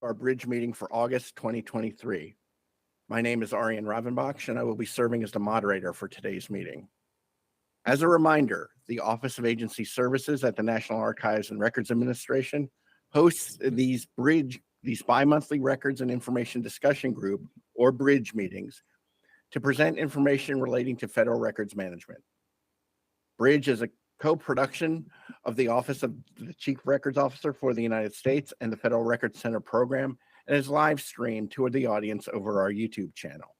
Our bridge meeting for August 2023. My name is Arian Ravenbach, and I will be serving as the moderator for today's meeting. As a reminder, the Office of Agency Services at the National Archives and Records Administration hosts these bi-monthly records and information discussion group, or BRIDG meetings, to present information relating to federal records management. BRIDG is a co-production of the Office of the Chief Records Officer for the United States and the Federal Records Center program, and is live streamed to the audience over our YouTube channel.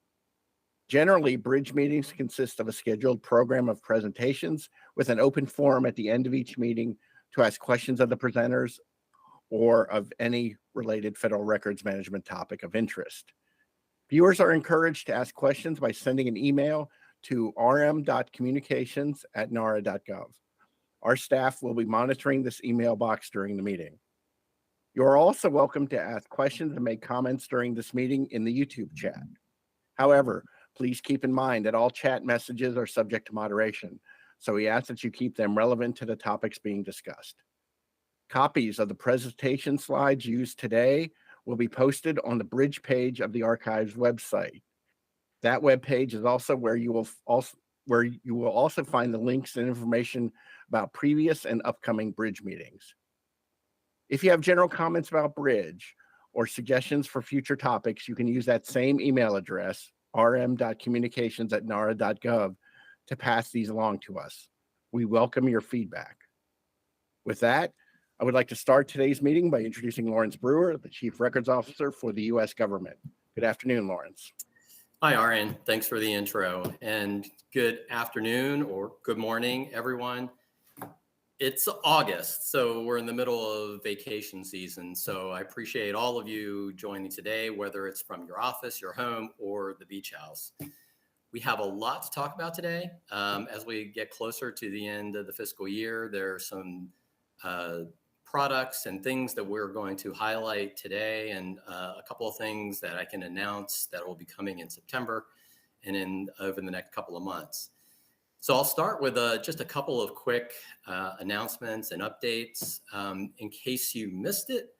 Generally, BRIDG meetings consist of a scheduled program of presentations with an open forum at the end of each meeting to ask questions of the presenters or of any related federal records management topic of interest. Viewers are encouraged to ask questions by sending an email to rm.communications@nara.gov. Our staff will be monitoring this email box during the meeting. You are also welcome to ask questions and make comments during this meeting in the YouTube chat. However, please keep in mind that all chat messages are subject to moderation, so we ask that you keep them relevant to the topics being discussed. Copies of the presentation slides used today will be posted on the BRIDG page of the Archives website. That web page is also where you will also find the links and information about previous and upcoming BRIDG meetings. If you have general comments about BRIDG or suggestions for future topics, you can use that same email address, rm.communications@nara.gov, to pass these along to us. We welcome your feedback. With that, I would like to start today's meeting by introducing Lawrence Brewer, the Chief Records Officer for the U.S. government. Good afternoon, Lawrence. Hi, Arian. Thanks for the intro, and good afternoon or good morning, everyone. It's August, so we're in the middle of vacation season, so I appreciate all of you joining today, whether it's from your office, your home, or the beach house. We have a lot to talk about today. As we get closer to the end of the fiscal year, there are some products and things that we're going to highlight today, and a couple of things that I can announce that will be coming in September and over the next couple of months. So I'll start with just a couple of quick announcements and updates. In case you missed it,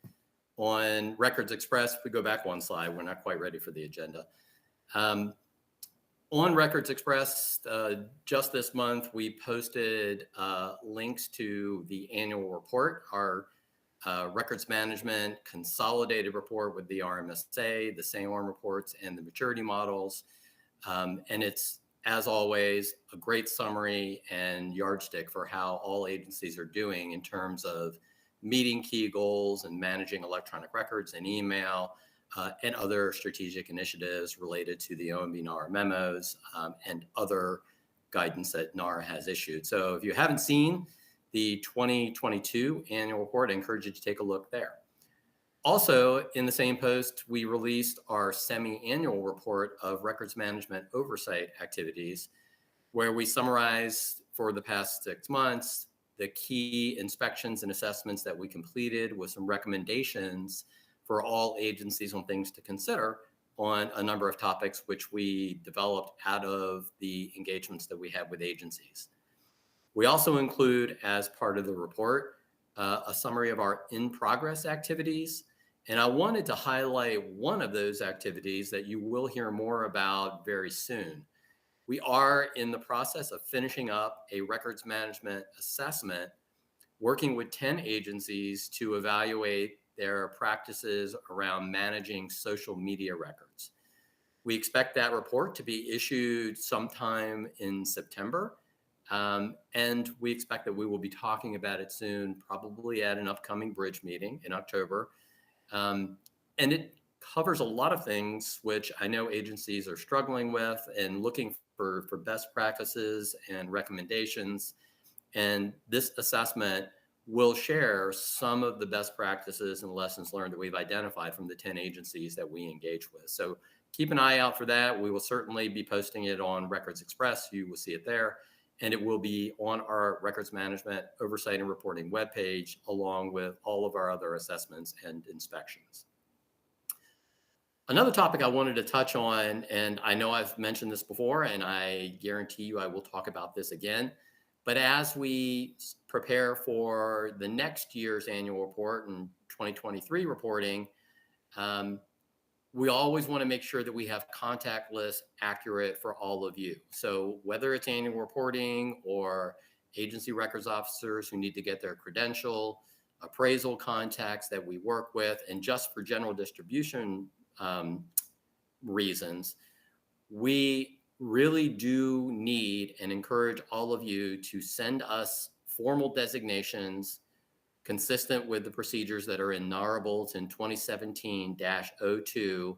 on Records Express, if we go back one slide, we're not quite ready for the agenda. On Records Express, just this month, we posted links to the annual report, our records management consolidated report with the RMSA, the SAORM reports, and the maturity models. And it's, as always, a great summary and yardstick for how all agencies are doing in terms of meeting key goals and managing electronic records and email, and other strategic initiatives related to the OMB NARA memos and other guidance that NARA has issued. So if you haven't seen the 2022 annual report, I encourage you to take a look there. Also, in the same post, we released our semi-annual report of records management oversight activities, where we summarize for the past 6 months the key inspections and assessments that we completed with some recommendations for all agencies on things to consider on a number of topics which we developed out of the engagements that we have with agencies. We also include, as part of the report, a summary of our in-progress activities. And I wanted to highlight one of those activities that you will hear more about very soon. We are in the process of finishing up a records management assessment, working with 10 agencies to evaluate their practices around managing social media records. We expect that report to be issued sometime in September, and we expect that we will be talking about it soon, probably at an upcoming BRIDG meeting in October. And it covers a lot of things which I know agencies are struggling with and looking for best practices and recommendations. And this assessment will share some of the best practices and lessons learned that we've identified from the 10 agencies that we engage with. So keep an eye out for that. We will certainly be posting it on Records Express. You will see it there. And it will be on our records management oversight and reporting webpage, along with all of our other assessments and inspections. Another topic I wanted to touch on, and I know I've mentioned this before, and I guarantee you I will talk about this again, but as we prepare for the next year's annual report and 2023 reporting, We always want to make sure that we have contact lists accurate for all of you. So whether it's annual reporting or agency records officers who need to get their credential, appraisal contacts that we work with, and just for general distribution reasons, we really do need and encourage all of you to send us formal designations consistent with the procedures that are in NARA Bulletin 2017-02,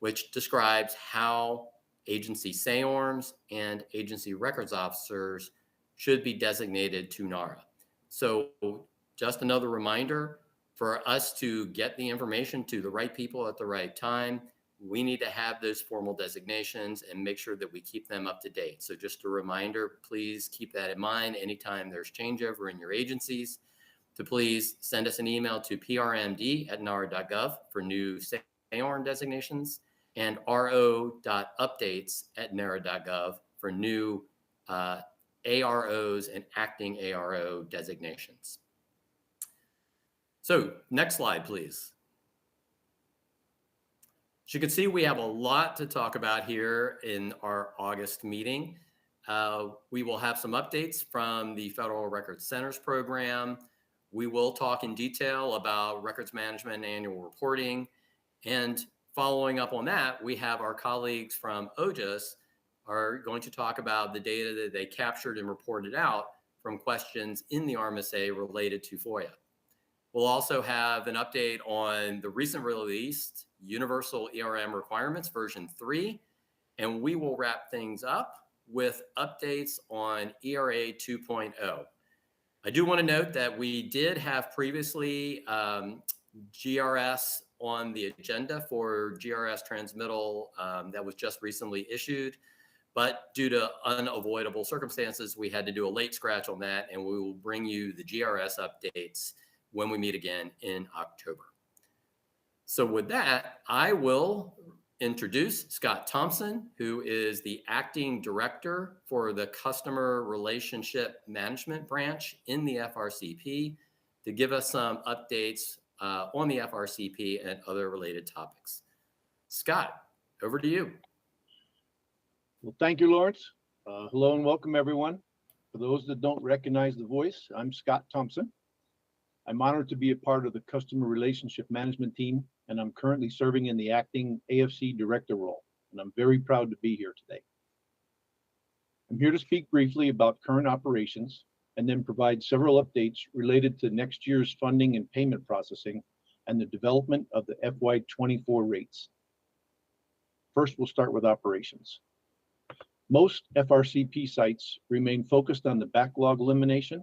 which describes how agency SAORMs and agency records officers should be designated to NARA. So just another reminder, for us to get the information to the right people at the right time, we need to have those formal designations and make sure that we keep them up to date. So just a reminder, please keep that in mind anytime there's changeover in your agencies, to please send us an email to prmd@nara.gov for new SAORM designations and ro.updates@nara.gov for new AROs and acting ARO designations. So next slide, please. As you can see, we have a lot to talk about here in our August meeting. We will have some updates from the Federal Records Centers program. We will talk in detail about records management and annual reporting. And following up on that, we have our colleagues from OGIS are going to talk about the data that they captured and reported out from questions in the RMSA related to FOIA. We'll also have an update on the recent released Universal ERM Requirements version 3, and we will wrap things up with updates on ERA 2.0. I do want to note that we did have previously GRS on the agenda for GRS transmittal that was just recently issued, but due to unavoidable circumstances, we had to do a late scratch on that, and we will bring you the GRS updates when we meet again in October. So with that, I will introduce Scott Thompson, who is the acting director for the Customer Relationship Management branch in the FRCP, to give us some updates on the FRCP and other related topics. Scott, over to you. Well, thank you, Lawrence. Hello and welcome, everyone. For those that don't recognize the voice, I'm Scott Thompson. I'm honored to be a part of the Customer Relationship Management team, and I'm currently serving in the acting AFC director role, and I'm very proud to be here today. I'm here to speak briefly about current operations and then provide several updates related to next year's funding and payment processing and the development of the FY24 rates. First, we'll start with operations. Most FRCP sites remain focused on the backlog elimination,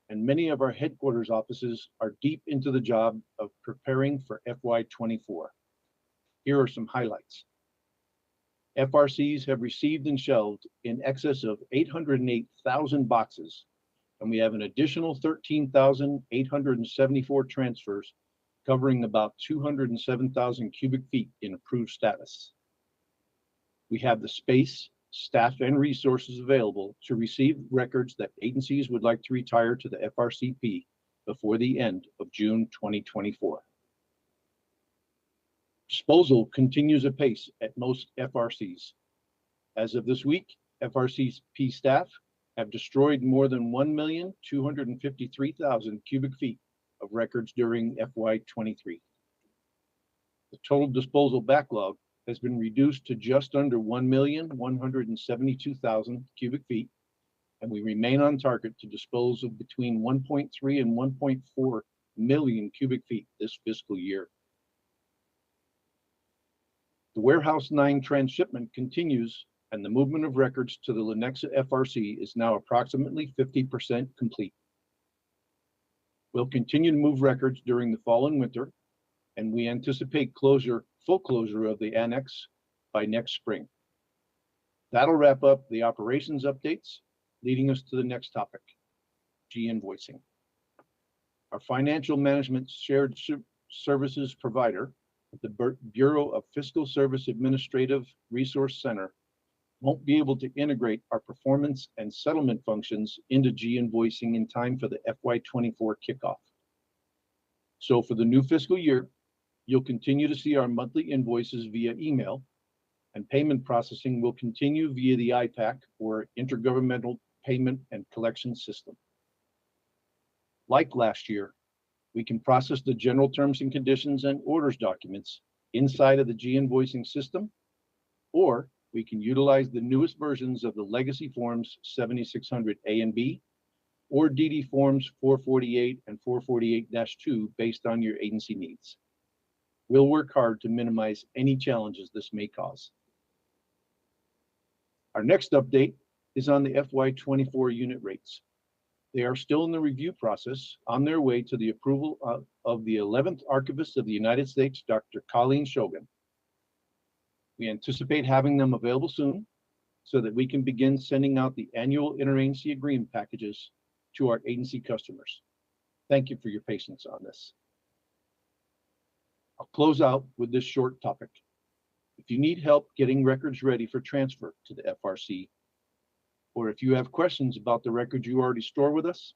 and many of our headquarters offices are deep into the job of preparing for FY24. Here are some highlights. FRCs have received and shelved in excess of 808,000 boxes, and we have an additional 13,874 transfers covering about 207,000 cubic feet in approved status. We have the space, staff, and resources available to receive records that agencies would like to retire to the FRCP before the end of June 2024. Disposal continues apace at most FRCs. As of this week, FRCP staff have destroyed more than 1,253,000 cubic feet of records during FY23. The total disposal backlog has been reduced to just under 1,172,000 cubic feet, and we remain on target to dispose of between 1.3 and 1.4 million cubic feet this fiscal year. The Warehouse 9 transshipment continues, and the movement of records to the Lenexa FRC is now approximately 50% complete. We'll continue to move records during the fall and winter, and we anticipate full closure of the annex by next spring. That'll wrap up the operations updates, leading us to the next topic, G-invoicing. Our financial management shared services provider, the Bureau of Fiscal Service Administrative Resource Center, won't be able to integrate our performance and settlement functions into G-invoicing in time for the FY24 kickoff. So for the new fiscal year, You'll continue to see our monthly invoices via email, and payment processing will continue via the IPAC, or Intergovernmental Payment and Collection System. Like last year, we can process the general terms and conditions and orders documents inside of the G-invoicing system, or we can utilize the newest versions of the legacy forms 7600 A and B, or DD forms 448 and 448-2 based on your agency needs. We'll work hard to minimize any challenges this may cause. Our next update is on the FY24 unit rates. They are still in the review process, on their way to the approval of the 11th Archivist of the United States, Dr. Colleen Shogan. We anticipate having them available soon so that we can begin sending out the annual interagency agreement packages to our agency customers. Thank you for your patience on this. I'll close out with this short topic. If you need help getting records ready for transfer to the FRC, or if you have questions about the records you already store with us,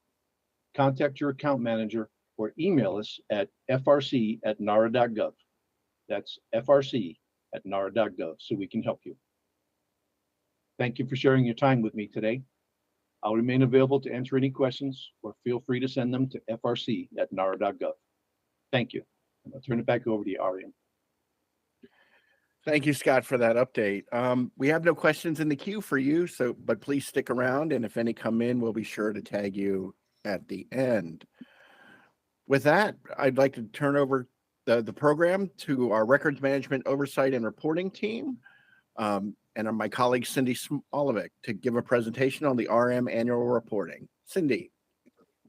contact your account manager or email us at frc@nara.gov. That's frc@nara.gov, so we can help you. Thank you for sharing your time with me today. I'll remain available to answer any questions, or feel free to send them to frc@nara.gov. Thank you. And I'll turn it back over to you, Arian. Thank you, Scott, for that update. We have no questions in the queue for you, but please stick around, and if any come in, we'll be sure to tag you at the end. With that, I'd like to turn over the program to our Records Management Oversight and Reporting team, and my colleague Cindy Smolovic to give a presentation on the RM annual reporting. Cindy.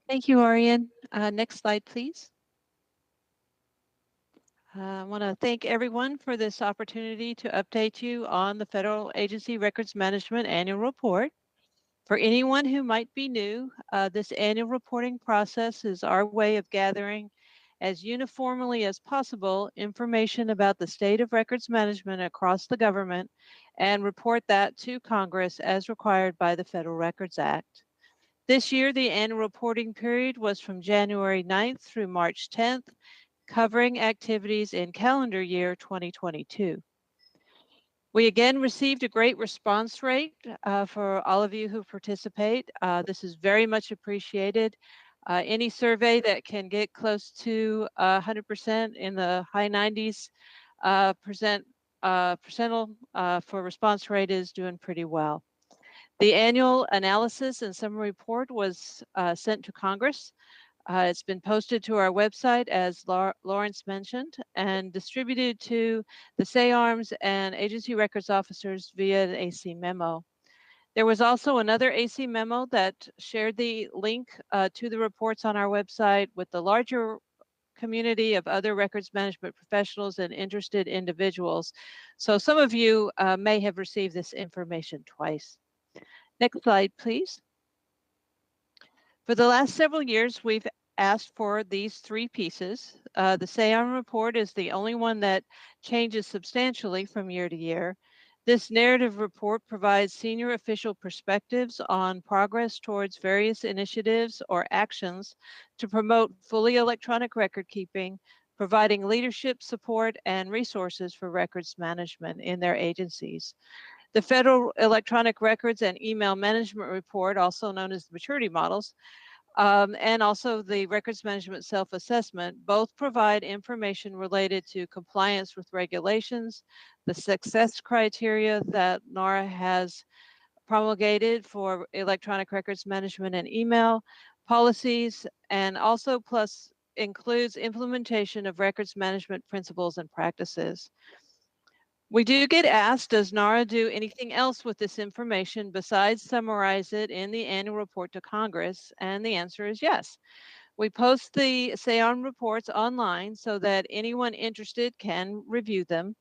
Thank you, Arian. Next slide, please. I want to thank everyone for this opportunity to update you on the Federal Agency Records Management Annual Report. For anyone who might be new, this annual reporting process is our way of gathering as uniformly as possible information about the state of records management across the government and report that to Congress as required by the Federal Records Act. This year, the annual reporting period was from January 9th through March 10th, covering activities in calendar year 2022. We again received a great response rate for all of you who participate. This is very much appreciated. Any survey that can get close to 100% in the high 90s percentile for response rate is doing pretty well. The annual analysis and summary report was sent to Congress. It's been posted to our website, as Lawrence mentioned, and distributed to the SAARMs and agency records officers via an AC memo. There was also another AC memo that shared the link to the reports on our website with the larger community of other records management professionals and interested individuals. So some of you may have received this information twice. Next slide, please. For the last several years, we've asked for these three pieces. The SAARM report is the only one that changes substantially from year to year. This narrative report provides senior official perspectives on progress towards various initiatives or actions to promote fully electronic record keeping, providing leadership support and resources for records management in their agencies. The Federal Electronic Records and Email Management Report, also known as the maturity models, and also the Records Management Self-Assessment, both provide information related to compliance with regulations, the success criteria that NARA has promulgated for electronic records management and email, policies, and also plus includes implementation of records management principles and practices. We do get asked, does NARA do anything else with this information besides summarize it in the annual report to Congress? And the answer is yes. We post the SAARM reports online so that anyone interested can review them.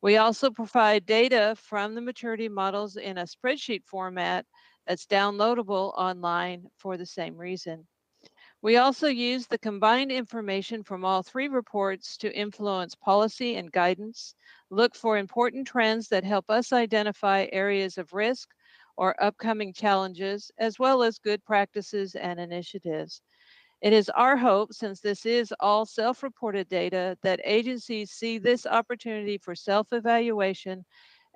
We also provide data from the maturity models in a spreadsheet format that's downloadable online for the same reason. We also use the combined information from all three reports to influence policy and guidance, look for important trends that help us identify areas of risk or upcoming challenges, as well as good practices and initiatives. It is our hope, since this is all self-reported data, that agencies see this opportunity for self-evaluation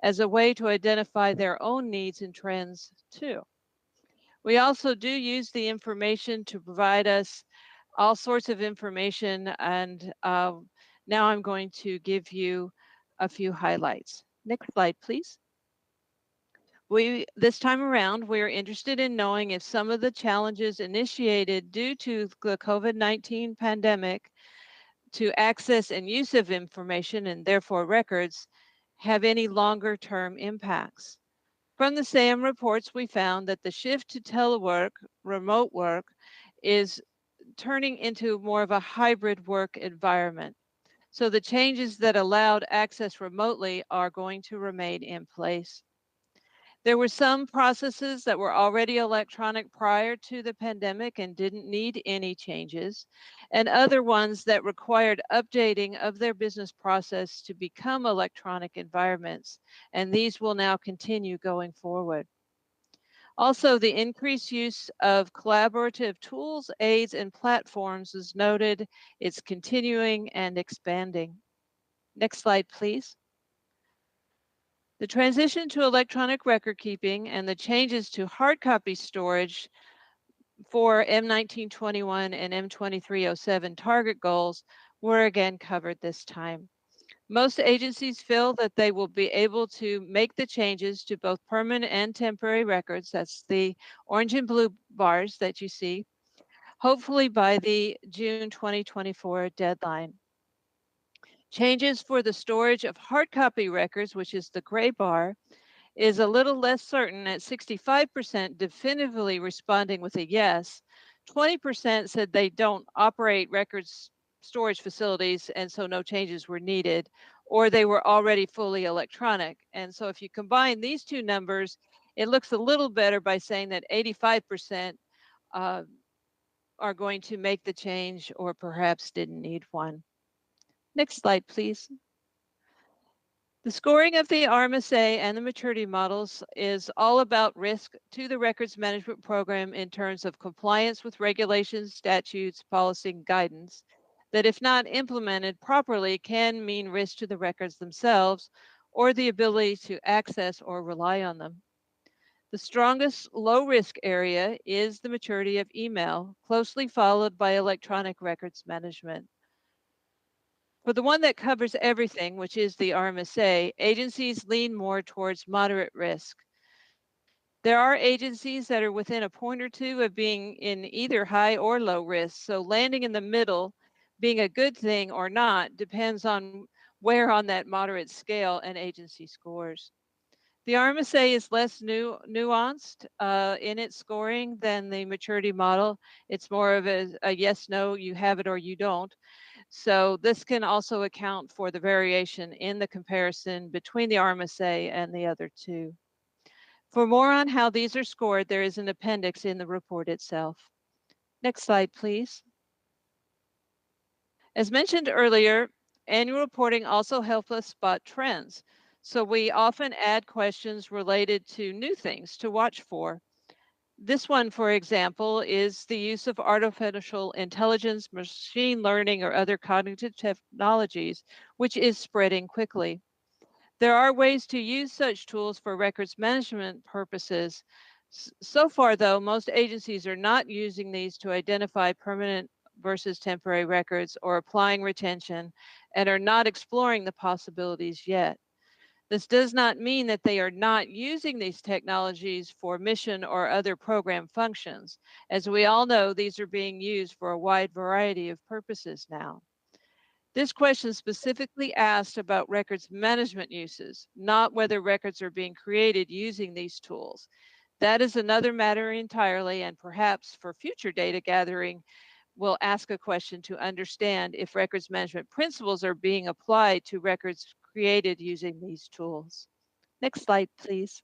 as a way to identify their own needs and trends too. We also do use the information to provide us all sorts of information, and now I'm going to give you a few highlights. Next slide, please. This time around, we're interested in knowing if some of the challenges initiated due to the COVID-19 pandemic to access and use of information, and therefore records, have any longer term impacts. From the SAM reports, we found that the shift to telework, remote work, is turning into more of a hybrid work environment. So the changes that allowed access remotely are going to remain in place. There were some processes that were already electronic prior to the pandemic and didn't need any changes, and other ones that required updating of their business process to become electronic environments, and these will now continue going forward. Also, the increased use of collaborative tools, aids, and platforms is noted. It's continuing and expanding. Next slide, please. The transition to electronic record keeping and the changes to hard copy storage for M1921 and M2307 target goals were again covered this time. Most agencies feel that they will be able to make the changes to both permanent and temporary records, that's the orange and blue bars that you see, hopefully by the June 2024 deadline. Changes for the storage of hard copy records, which is the gray bar, is a little less certain at 65% definitively responding with a yes. 20% said they don't operate records storage facilities and so no changes were needed, or they were already fully electronic. And so if you combine these two numbers, it looks a little better by saying that 85% are going to make the change or perhaps didn't need one. Next slide, please. The scoring of the RMSA and the maturity models is all about risk to the records management program in terms of compliance with regulations, statutes, policy, and guidance that, if not implemented properly, can mean risk to the records themselves or the ability to access or rely on them. The strongest low risk area is the maturity of email, closely followed by electronic records management. For the one that covers everything, which is the RMSA, agencies lean more towards moderate risk. There are agencies that are within a point or two of being in either high or low risk, so landing in the middle, being a good thing or not, depends on where on that moderate scale an agency scores. The RMSA is less nuanced in its scoring than the maturity model. It's more of a yes, no, you have it or you don't. So this can also account for the variation in the comparison between the RMSA and the other two. For more on how these are scored, there is an appendix in the report itself. Next slide, please. As mentioned earlier, annual reporting also helps us spot trends. So we often add questions related to new things to watch for. This one, for example, is the use of artificial intelligence, machine learning, or other cognitive technologies, which is spreading quickly. There are ways to use such tools for records management purposes. So far, though, most agencies are not using these to identify permanent versus temporary records or applying retention, and are not exploring the possibilities yet. This does not mean that they are not using these technologies for mission or other program functions. As we all know, these are being used for a wide variety of purposes now. This question specifically asked about records management uses, not whether records are being created using these tools. That is another matter entirely, and perhaps for future data gathering, we'll ask a question to understand if records management principles are being applied to records created using these tools. Next slide, please.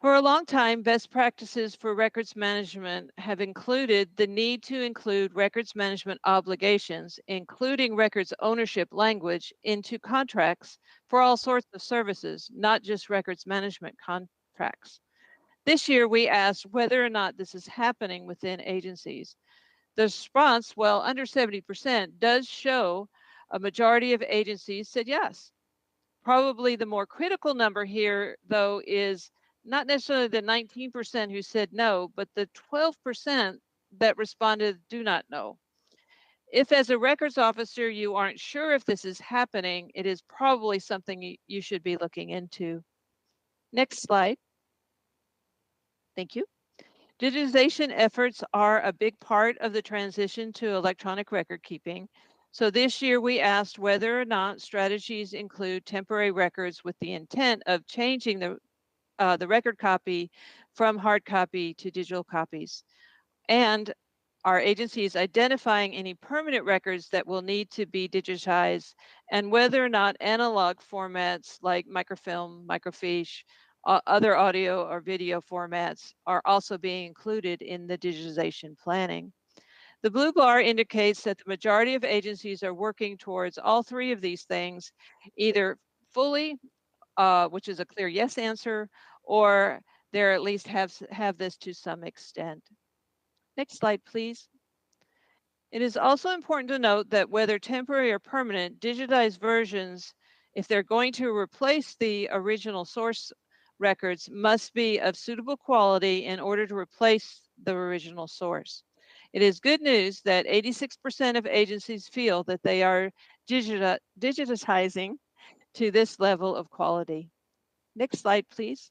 For a long time, best practices for records management have included the need to include records management obligations, including records ownership language, into contracts for all sorts of services, not just records management contracts. This year, we asked whether or not this is happening within agencies. The response, well, under 70%, does show a majority of agencies said yes. Probably the more critical number here, though, is not necessarily the 19% who said no, but the 12% that responded do not know. If as a records officer, you aren't sure if this is happening, it is probably something you should be looking into. Next slide. Thank you. Digitization efforts are a big part of the transition to electronic record keeping. So this year we asked whether or not strategies include temporary records with the intent of changing the record copy from hard copy to digital copies. And our agencies identifying any permanent records that will need to be digitized, and whether or not analog formats like microfilm, microfiche, other audio or video formats are also being included in the digitization planning. The blue bar indicates that the majority of agencies are working towards all three of these things, either fully, which is a clear yes answer, or they're at least have this to some extent. Next slide, please. It is also important to note that whether temporary or permanent, digitized versions, if they're going to replace the original source records, must be of suitable quality in order to replace the original source. It is good news that 86% of agencies feel that they are digitizing to this level of quality. Next slide, please.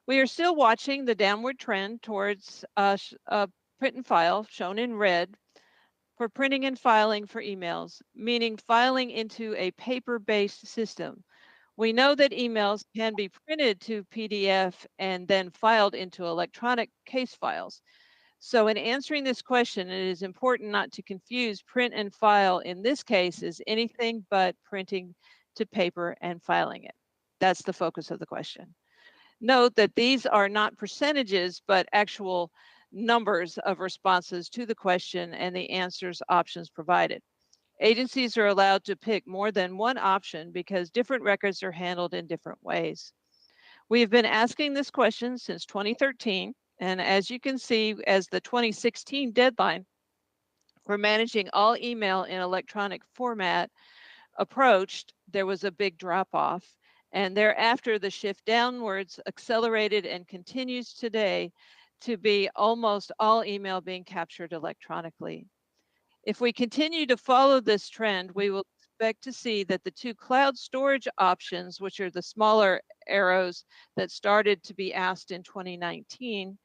We are still watching the downward trend towards print and file, shown in red, for printing and filing for emails, meaning filing into a paper-based system. We know that emails can be printed to PDF and then filed into electronic case files. So in answering this question, it is important not to confuse print and file in this case as anything but printing to paper and filing it. That's the focus of the question. Note that these are not percentages, but actual numbers of responses to the question and the answers options provided. Agencies are allowed to pick more than one option because different records are handled in different ways. We have been asking this question since 2013, and as you can see, as the 2016 deadline for managing all email in electronic format approached, there was a big drop off. And thereafter, the shift downwards accelerated and continues today to be almost all email being captured electronically. If we continue to follow this trend, we will expect to see that the two cloud storage options, which are the smaller arrows that started to be asked in 2019,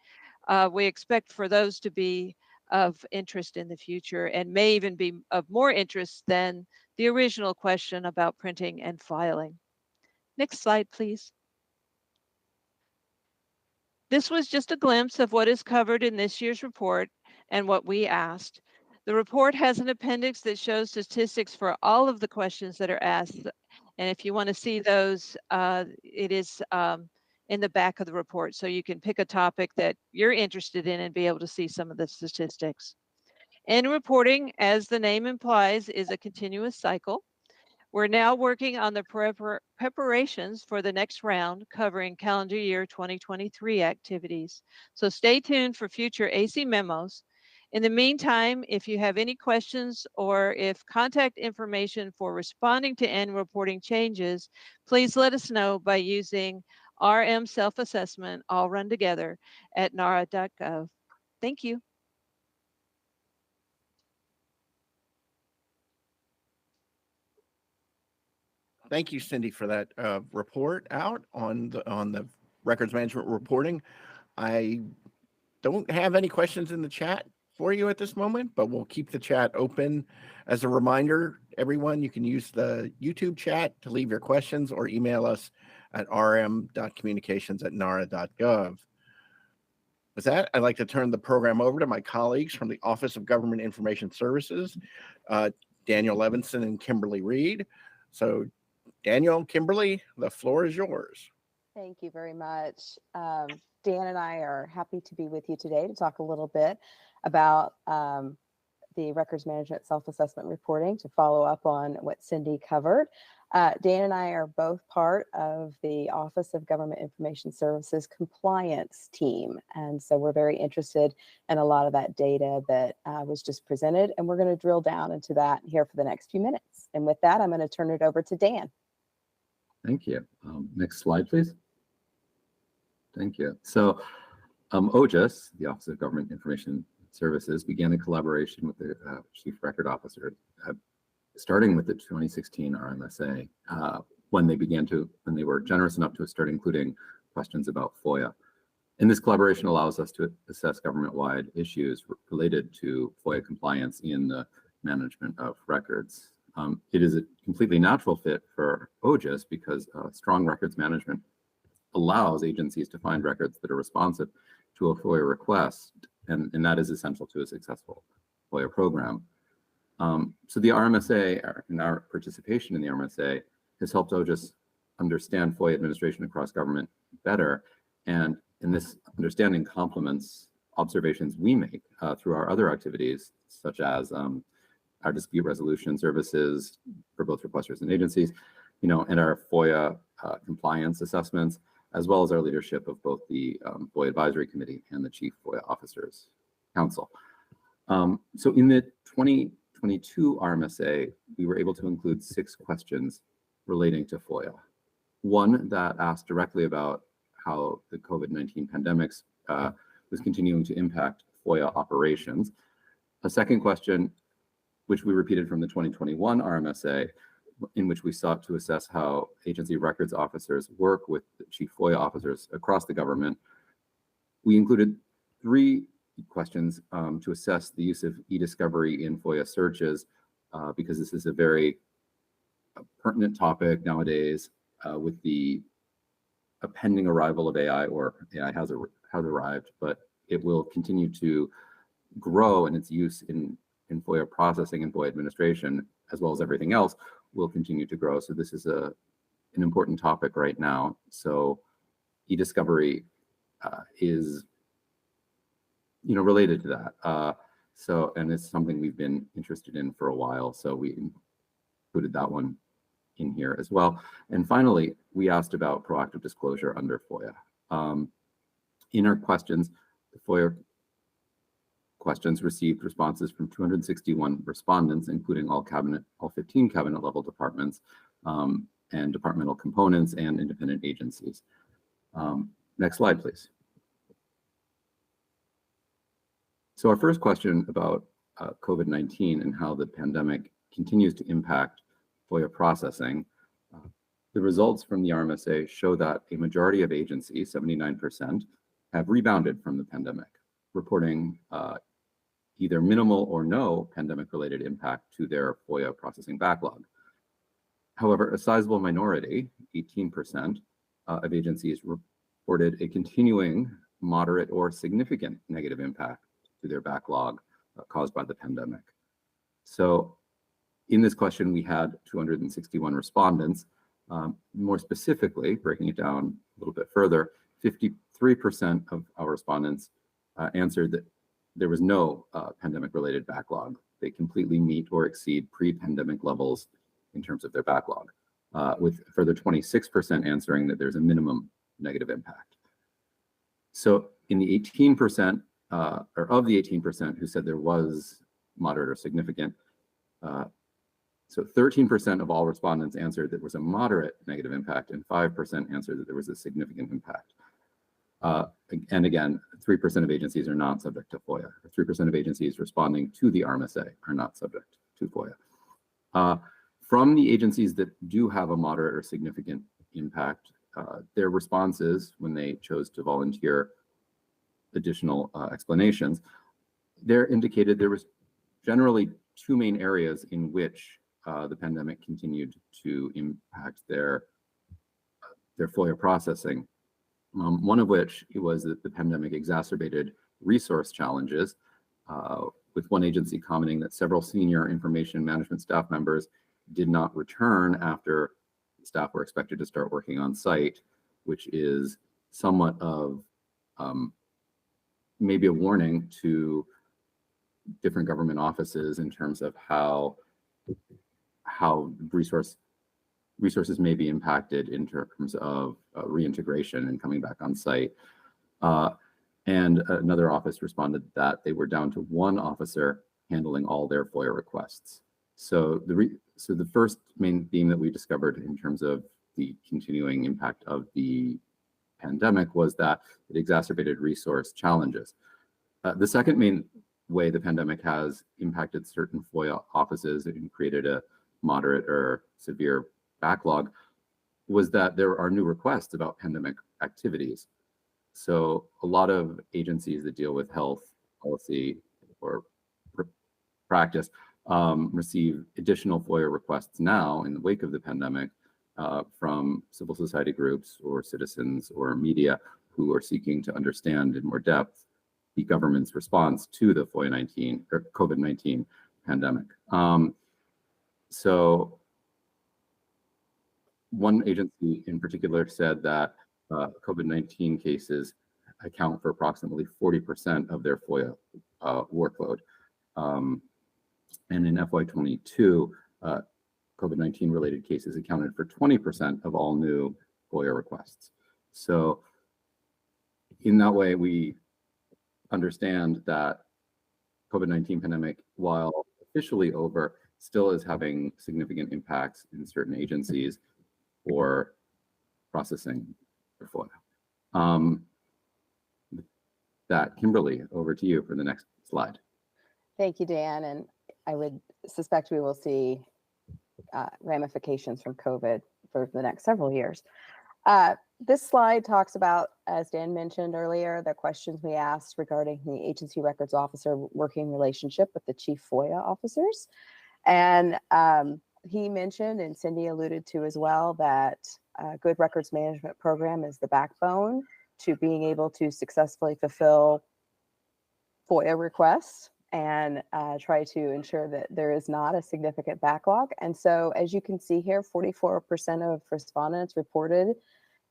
we expect for those to be of interest in the future and may even be of more interest than the original question about printing and filing. Next slide, please. This was just a glimpse of what is covered in this year's report and what we asked. The report has an appendix that shows statistics for all of the questions that are asked. And if you want to see those, it is in the back of the report. So you can pick a topic that you're interested in and be able to see some of the statistics. And reporting, as the name implies, is a continuous cycle. We're now working on the preparations for the next round covering calendar year 2023 activities. So stay tuned for future AC memos. In the meantime, if you have any questions or if contact information for responding to annual reporting changes, please let us know by using RM self-assessment, all run together, at nara.gov. Thank you. Thank you, Cindy, for that report out on the records management reporting. I don't have any questions in the chat for you at this moment, but we'll keep the chat open. As a reminder, everyone, you can use the YouTube chat to leave your questions or email us at rm.communications@nara.gov. With that, I'd like to turn the program over to my colleagues from the Office of Government Information Services, Daniel Levinson and Kimberly Reed. So Daniel, Kimberly, the floor is yours. Thank you very much. Dan and I are happy to be with you today to talk a little bit about the records management self-assessment reporting to follow up on what Cindy covered. Dan and I are both part of the Office of Government Information Services compliance team. And so we're very interested in a lot of that data that was just presented. And we're going to drill down into that here for the next few minutes. And with that, I'm going to turn it over to Dan. Thank you. Next slide, please. Thank you. So OGIS, the Office of Government Information Services, began a collaboration with the Chief Record Officer, starting with the 2016 RMSA, when they were generous enough to start including questions about FOIA. And this collaboration allows us to assess government-wide issues related to FOIA compliance in the management of records. It is a completely natural fit for OGIS because strong records management allows agencies to find records that are responsive to a FOIA request, and that is essential to a successful FOIA program. So the RMSA, and our participation in the RMSA, has helped OGIS understand FOIA administration across government better, and this understanding complements observations we make through our other activities, such as our dispute resolution services for both requesters and agencies, and our FOIA compliance assessments, as well as our leadership of both the FOIA Advisory Committee and the Chief FOIA Officers Council. So in the 2022 RMSA, we were able to include 6 questions relating to FOIA. One that asked directly about how the COVID-19 pandemics was continuing to impact FOIA operations. A second question, which we repeated from the 2021 RMSA, in which we sought to assess how agency records officers work with the chief FOIA officers across the government. We included 3 questions to assess the use of e-discovery in FOIA searches, because this is a very pertinent topic nowadays with the pending arrival of AI, or AI has arrived, but it will continue to grow, and its use in FOIA processing and FOIA administration, as well as everything else, will continue to grow. So this is an important topic right now. So e-discovery is related to that. And it's something we've been interested in for a while. So we included that one in here as well. And finally, we asked about proactive disclosure under FOIA. In our questions, the FOIA questions received responses from 261 respondents, including all 15 cabinet level departments and departmental components and independent agencies. Next slide, please. So our first question about COVID-19 and how the pandemic continues to impact FOIA processing. The results from the RMSA show that a majority of agencies, 79%, have rebounded from the pandemic, reporting either minimal or no pandemic-related impact to their FOIA processing backlog. However, a sizable minority, 18%, of agencies reported a continuing moderate or significant negative impact to their backlog caused by the pandemic. So in this question, we had 261 respondents. More specifically, breaking it down a little bit further, 53% of our respondents answered that there was no pandemic-related backlog. They completely meet or exceed pre-pandemic levels in terms of their backlog, with a further 26% answering that there's a minimum negative impact. So in the 18%, or of the 18% who said there was moderate or significant, so 13% of all respondents answered that there was a moderate negative impact, and 5% answered that there was a significant impact. And again, 3% of agencies are not subject to FOIA. 3% of agencies responding to the RMSA are not subject to FOIA. From the agencies that do have a moderate or significant impact, their responses, when they chose to volunteer additional explanations, there indicated there was generally 2 main areas in which the pandemic continued to impact their FOIA processing. One of which was that the pandemic exacerbated resource challenges, with one agency commenting that several senior information management staff members did not return after staff were expected to start working on site, which is somewhat of maybe a warning to different government offices in terms of how resources may be impacted in terms of reintegration and coming back on site. And another office responded that they were down to one officer handling all their FOIA requests. So the first main theme that we discovered in terms of the continuing impact of the pandemic was that it exacerbated resource challenges. The second main way the pandemic has impacted certain FOIA offices and created a moderate or severe backlog was that there are new requests about pandemic activities. So a lot of agencies that deal with health policy or practice receive additional FOIA requests now in the wake of the pandemic from civil society groups or citizens or media who are seeking to understand in more depth the government's response to the COVID-19 pandemic. So one agency in particular said that COVID-19 cases account for approximately 40% of their FOIA workload. And in FY22, COVID-19 related cases accounted for 20% of all new FOIA requests. So in that way, we understand that COVID-19 pandemic, while officially over, still is having significant impacts in certain agencies for processing their FOIA. That, Kimberly, over to you for the next slide. Thank you, Dan. And I would suspect we will see ramifications from COVID for the next several years. This slide talks about, as Dan mentioned earlier, the questions we asked regarding the agency records officer working relationship with the chief FOIA officers. And he mentioned, and Cindy alluded to as well, that a good records management program is the backbone to being able to successfully fulfill FOIA requests and try to ensure that there is not a significant backlog. And so, as you can see here, 44% of respondents reported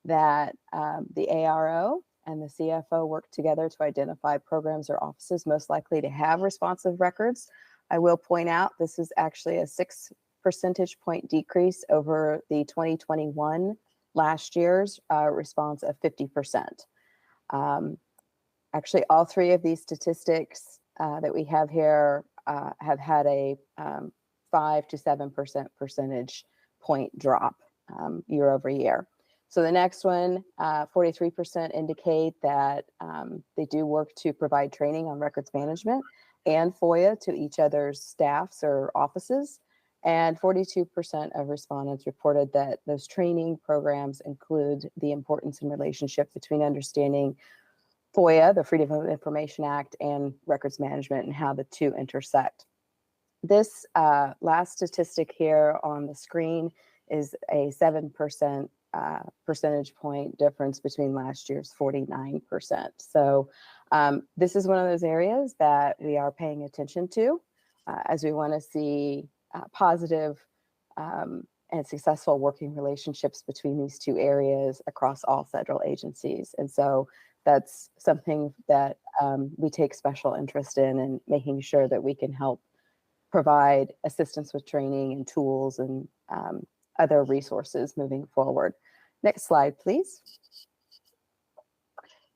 that the ARO and the CFO work together to identify programs or offices most likely to have responsive records. I will point out this is actually a 6 percentage point decrease over the 2021 last year's response of 50%. Actually, all three of these statistics that we have here have had a 5 to 7% percentage point drop year over year. So the next one, 43% indicate that they do work to provide training on records management and FOIA to each other's staffs or offices. And 42% of respondents reported that those training programs include the importance and relationship between understanding FOIA, the Freedom of Information Act, and records management and how the two intersect. This last statistic here on the screen is a 7% percentage point difference between last year's 49%. So this is one of those areas that we are paying attention to as we want to see positive and successful working relationships between these two areas across all federal agencies. And so that's something that we take special interest in, and making sure that we can help provide assistance with training and tools and other resources moving forward. Next slide, please.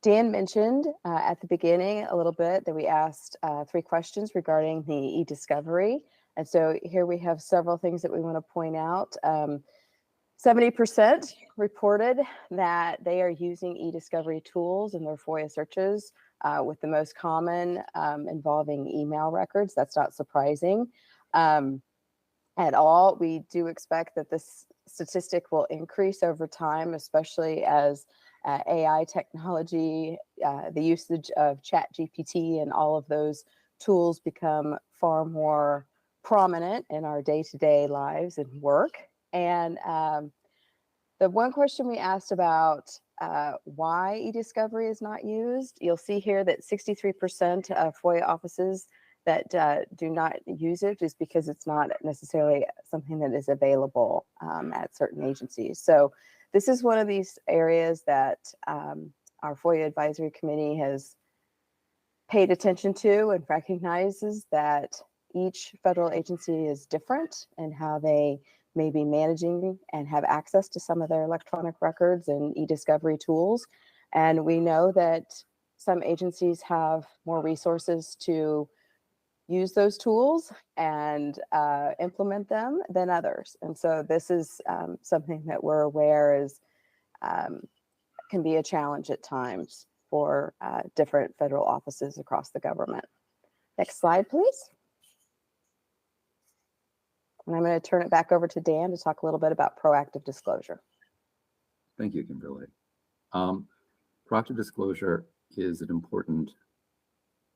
Dan mentioned at the beginning a little bit that we asked 3 questions regarding the e-discovery. And so here we have several things that we want to point out. 70% reported that they are using e-discovery tools in their FOIA searches, with the most common involving email records. That's not surprising at all. We do expect that this statistic will increase over time, especially as AI technology, the usage of ChatGPT and all of those tools become far more prominent in our day-to-day lives and work. And the one question we asked about why e-discovery is not used, you'll see here that 63% of FOIA offices that do not use it is because it's not necessarily something that is available at certain agencies. So this is one of these areas that our FOIA Advisory Committee has paid attention to and recognizes that each federal agency is different in how they may be managing and have access to some of their electronic records and e-discovery tools. And we know that some agencies have more resources to use those tools and implement them than others. And so this is something that we're aware is can be a challenge at times for different federal offices across the government. Next slide, please. And I'm going to turn it back over to Dan to talk a little bit about proactive disclosure. Thank you, Kimberly. Proactive disclosure is an important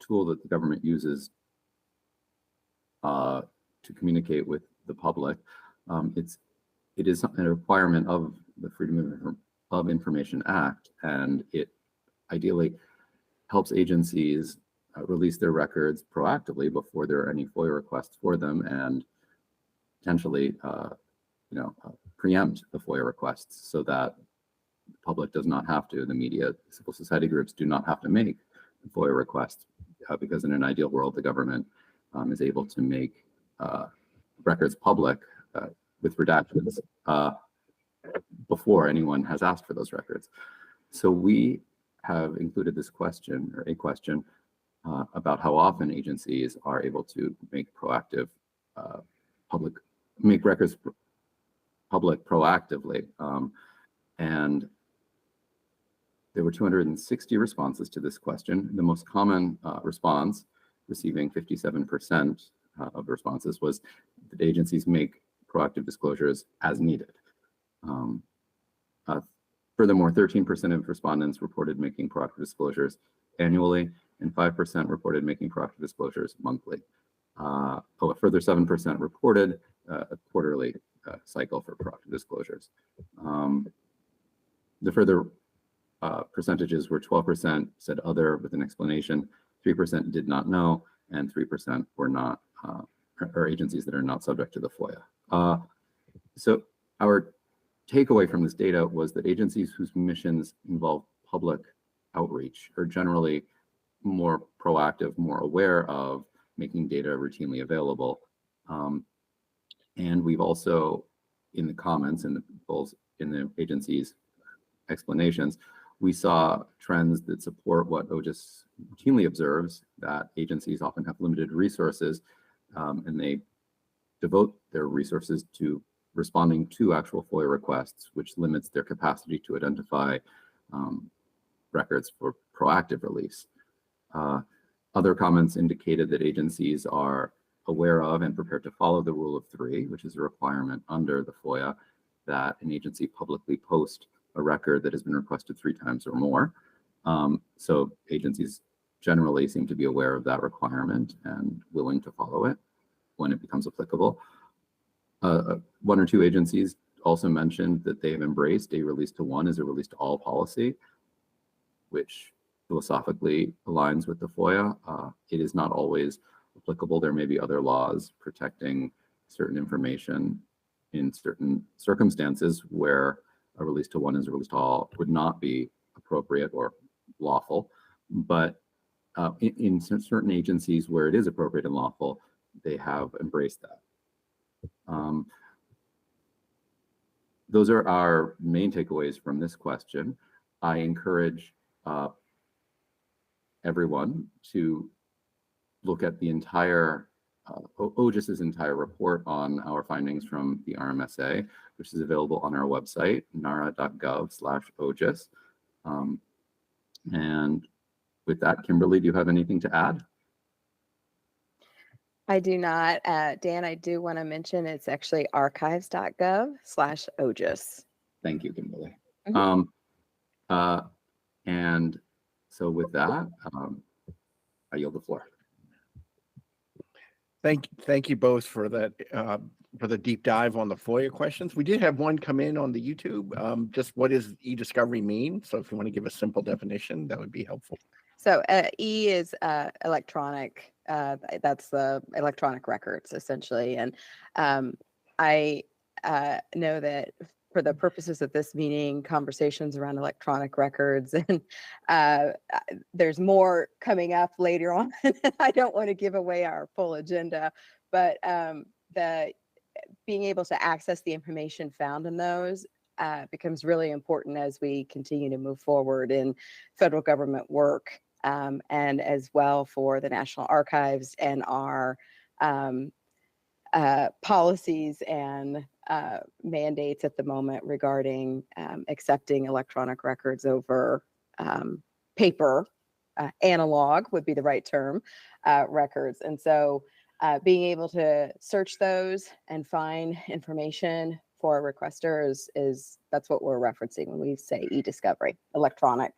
tool that the government uses to communicate with the public. It is a requirement of the Freedom of Information Act, and it ideally helps agencies release their records proactively before there are any FOIA requests for them, and potentially, preempt the FOIA requests so that the public does not have to, the media, civil society groups do not have to make FOIA requests, because in an ideal world, the government is able to make records public with redactions before anyone has asked for those records. So we have included this question, or a question, about how often agencies are able to make proactive make records public proactively. And there were 260 responses to this question. The most common response, receiving 57% of the responses, was that agencies make proactive disclosures as needed. Furthermore, 13% of respondents reported making proactive disclosures annually, and 5% reported making proactive disclosures monthly. A further 7% reported a quarterly cycle for proactive disclosures. The further percentages were 12% said other with an explanation, 3% did not know, and 3% were not, or agencies that are not subject to the FOIA. So our takeaway from this data was that agencies whose missions involve public outreach are generally more proactive, more aware of making data routinely available. And we've also, in the comments and in the agency's explanations, we saw trends that support what OGIS routinely observes, that agencies often have limited resources, and they devote their resources to responding to actual FOIA requests, which limits their capacity to identify records for proactive release. Other comments indicated that agencies are aware of and prepared to follow the rule of three, which is a requirement under the FOIA that an agency publicly post a record that has been requested 3 times or more. So agencies generally seem to be aware of that requirement and willing to follow it when it becomes applicable. 1 or 2 agencies also mentioned that they have embraced a release to one as a release to all policy, which philosophically aligns with the FOIA. It is not always applicable. There may be other laws protecting certain information in certain circumstances where a release to one as a release to all would not be appropriate or lawful. But in certain agencies where it is appropriate and lawful, they have embraced that. Those are our main takeaways from this question. I encourage everyone to look at the entire OGIS's entire report on our findings from the RMSA, which is available on our website, nara.gov/OGIS. And with that, Kimberly, do you have anything to add? I do not. Dan, I do want to mention it's actually archives.gov/OGIS. Thank you, Kimberly. Mhm. And so with that, I yield the floor. Thank you both for that, for the deep dive on the FOIA questions. We did have one come in on the YouTube. Just what does e-discovery mean? So if you want to give a simple definition, that would be helpful. So E is electronic. That's the electronic records essentially. And I know that for the purposes of this meeting, conversations around electronic records, and uh, there's more coming up later on. I don't want to give away our full agenda, but the being able to access the information found in those becomes really important as we continue to move forward in federal government work, and as well for the National Archives and our policies and mandates at the moment regarding accepting electronic records over paper, analog would be the right term, records. And so being able to search those and find information for a requester is that's what we're referencing when we say e-discovery, electronic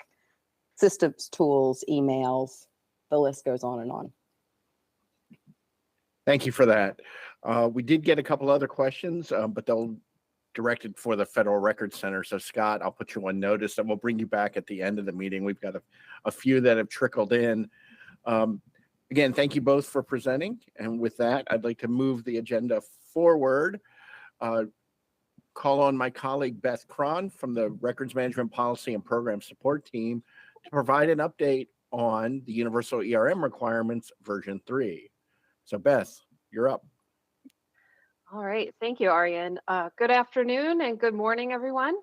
systems, tools, emails, the list goes on and on. Thank you for that. We did get a couple other questions, but they'll directed for the Federal Records Center. So Scott, I'll put you on notice and we'll bring you back at the end of the meeting. We've got a few that have trickled in. Again, thank you both for presenting. And with that, I'd like to move the agenda forward. Call on my colleague, Beth Cron from the Records Management Policy and Program Support Team to provide an update on the Universal ERM Requirements version 3. So Beth, you're up. All right, thank you, Arian. Good afternoon and good morning, everyone.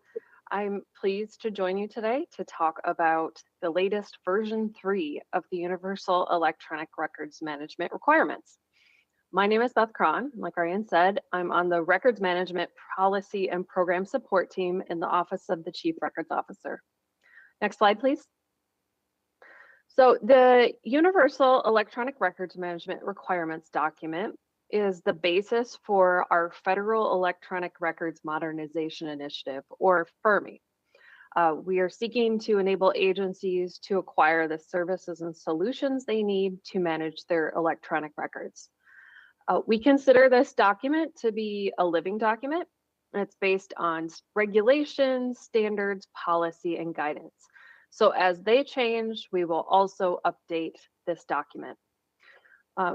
I'm pleased to join you today to talk about the latest version 3 of the Universal Electronic Records Management Requirements. My name is Beth Cron. Like Arian said, I'm on the Records Management Policy and Program Support Team in the Office of the Chief Records Officer. Next slide, please. So the Universal Electronic Records Management Requirements document is the basis for our Federal Electronic Records Modernization Initiative, or FERMI. We are seeking to enable agencies to acquire the services and solutions they need to manage their electronic records. We consider this document to be a living document. It's based on regulations, standards, policy, and guidance. So as they change, we will also update this document.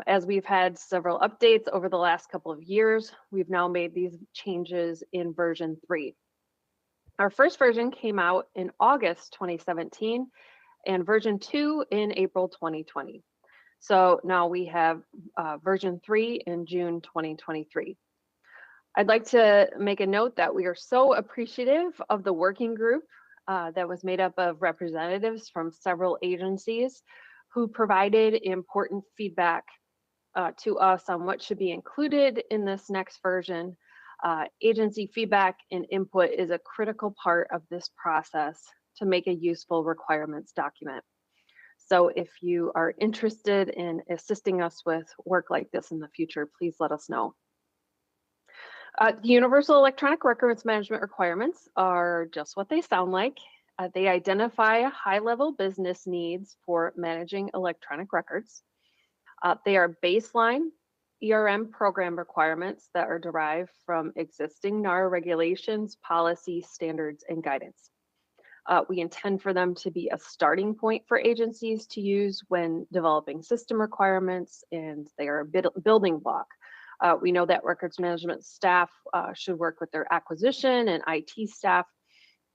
As we've had several updates over the last couple of years, we've now made these changes in version 3. Our first version came out in August 2017 and version 2 in April 2020. So now we have version 3 in June 2023. I'd like to make a note that we are so appreciative of the working group that was made up of representatives from several agencies who provided important feedback to us on what should be included in this next version. Agency feedback and input is a critical part of this process to make a useful requirements document. So if you are interested in assisting us with work like this in the future, please let us know. The Universal Electronic Records Management Requirements are just what they sound like. They identify high-level business needs for managing electronic records. They are baseline ERM program requirements that are derived from existing NAR regulations, policies, standards, and guidance. We intend for them to be a starting point for agencies to use when developing system requirements, and they are a building block. We know that records management staff should work with their acquisition and IT staff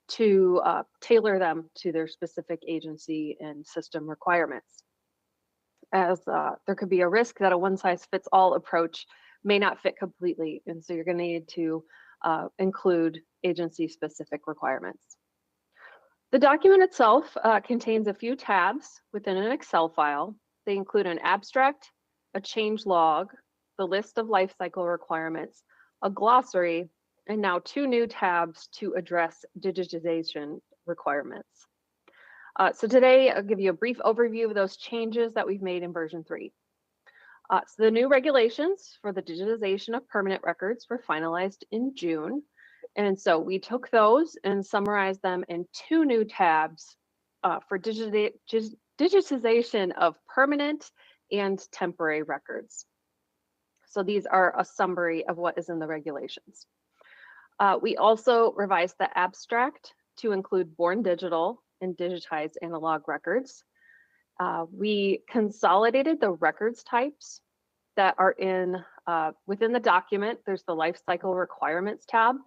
to tailor them to their specific agency and system requirements, as there could be a risk that a one-size-fits-all approach may not fit completely, and so you're going to need to include agency-specific requirements. The document itself contains a few tabs within an Excel file. They include an abstract, a change log, the list of lifecycle requirements, a glossary, and now 2 new tabs to address digitization requirements. So today, I'll give you a brief overview of those changes that we've made in version 3. So the new regulations for the digitization of permanent records were finalized in June. And so we took those and summarized them in 2 new tabs for digitization of permanent and temporary records. So these are a summary of what is in the regulations. We also revised the abstract to include born digital and digitized analog records. We consolidated the records types that are in within the document. There's the lifecycle requirements tab,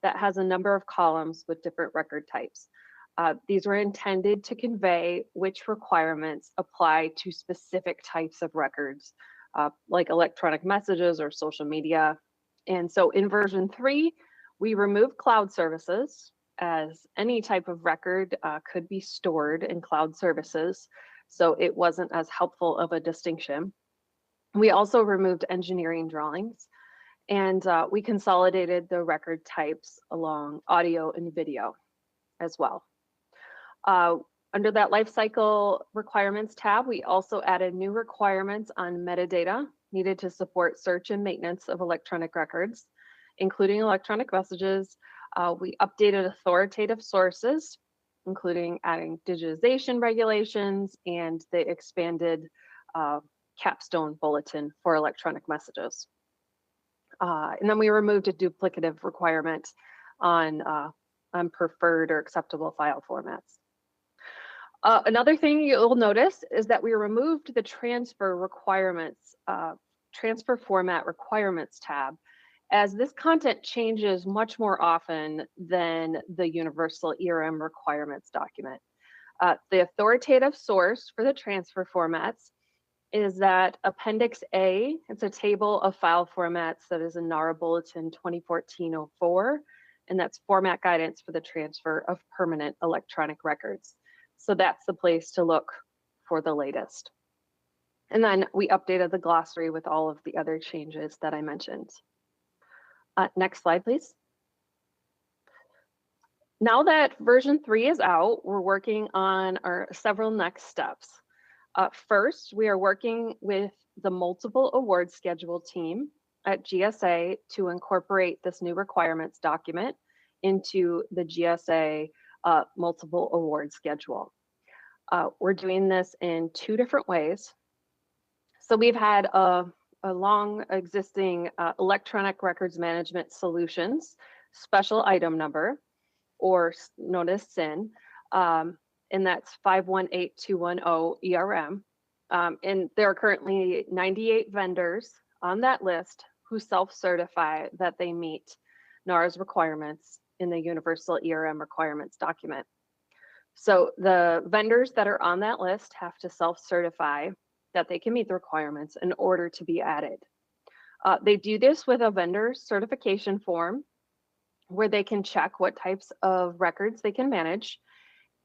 that has a number of columns with different record types. These were intended to convey which requirements apply to specific types of records, like electronic messages or social media. And so in version 3, we removed cloud services, as any type of record could be stored in cloud services. So it wasn't as helpful of a distinction. We also removed engineering drawings, and we consolidated the record types along audio and video as well. Under that lifecycle requirements tab, we also added new requirements on metadata needed to support search and maintenance of electronic records, including electronic messages. We updated authoritative sources, including adding digitization regulations and the expanded capstone bulletin for electronic messages. And then we removed a duplicative requirement on preferred or acceptable file formats. Another thing you'll notice is that we removed the transfer requirements, transfer format requirements tab, as this content changes much more often than the universal ERM requirements document. The authoritative source for the transfer formats is that Appendix A. It's a table of file formats that is in NARA Bulletin 2014-04, and that's format guidance for the transfer of permanent electronic records. So that's the place to look for the latest. And then we updated the glossary with all of the other changes that I mentioned. Next slide, please. Now that version 3 is out, we're working on our several next steps. First, we are working with the multiple award schedule team at GSA to incorporate this new requirements document into the GSA multiple award schedule. We're doing this in 2 different ways. So we've had a long existing electronic records management solutions special item number, or known as SIN, and that's 518210 ERM. And there are currently 98 vendors on that list who self-certify that they meet NARA's requirements in the Universal ERM requirements document. So the vendors that are on that list have to self-certify that they can meet the requirements in order to be added. They do this with a vendor certification form where they can check what types of records they can manage.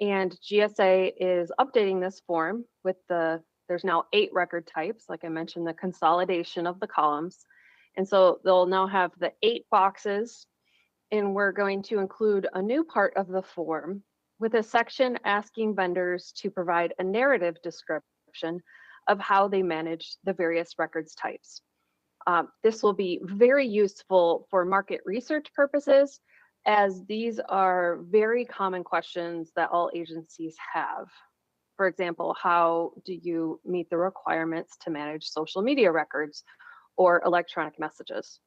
And GSA is updating this form with there's now 8 record types, like I mentioned, the consolidation of the columns. And so they'll now have the 8 boxes, and we're going to include a new part of the form with a section asking vendors to provide a narrative description of how they manage the various records types. This will be very useful for market research purposes, as these are very common questions that all agencies have. For example, how do you meet the requirements to manage social media records or electronic messages?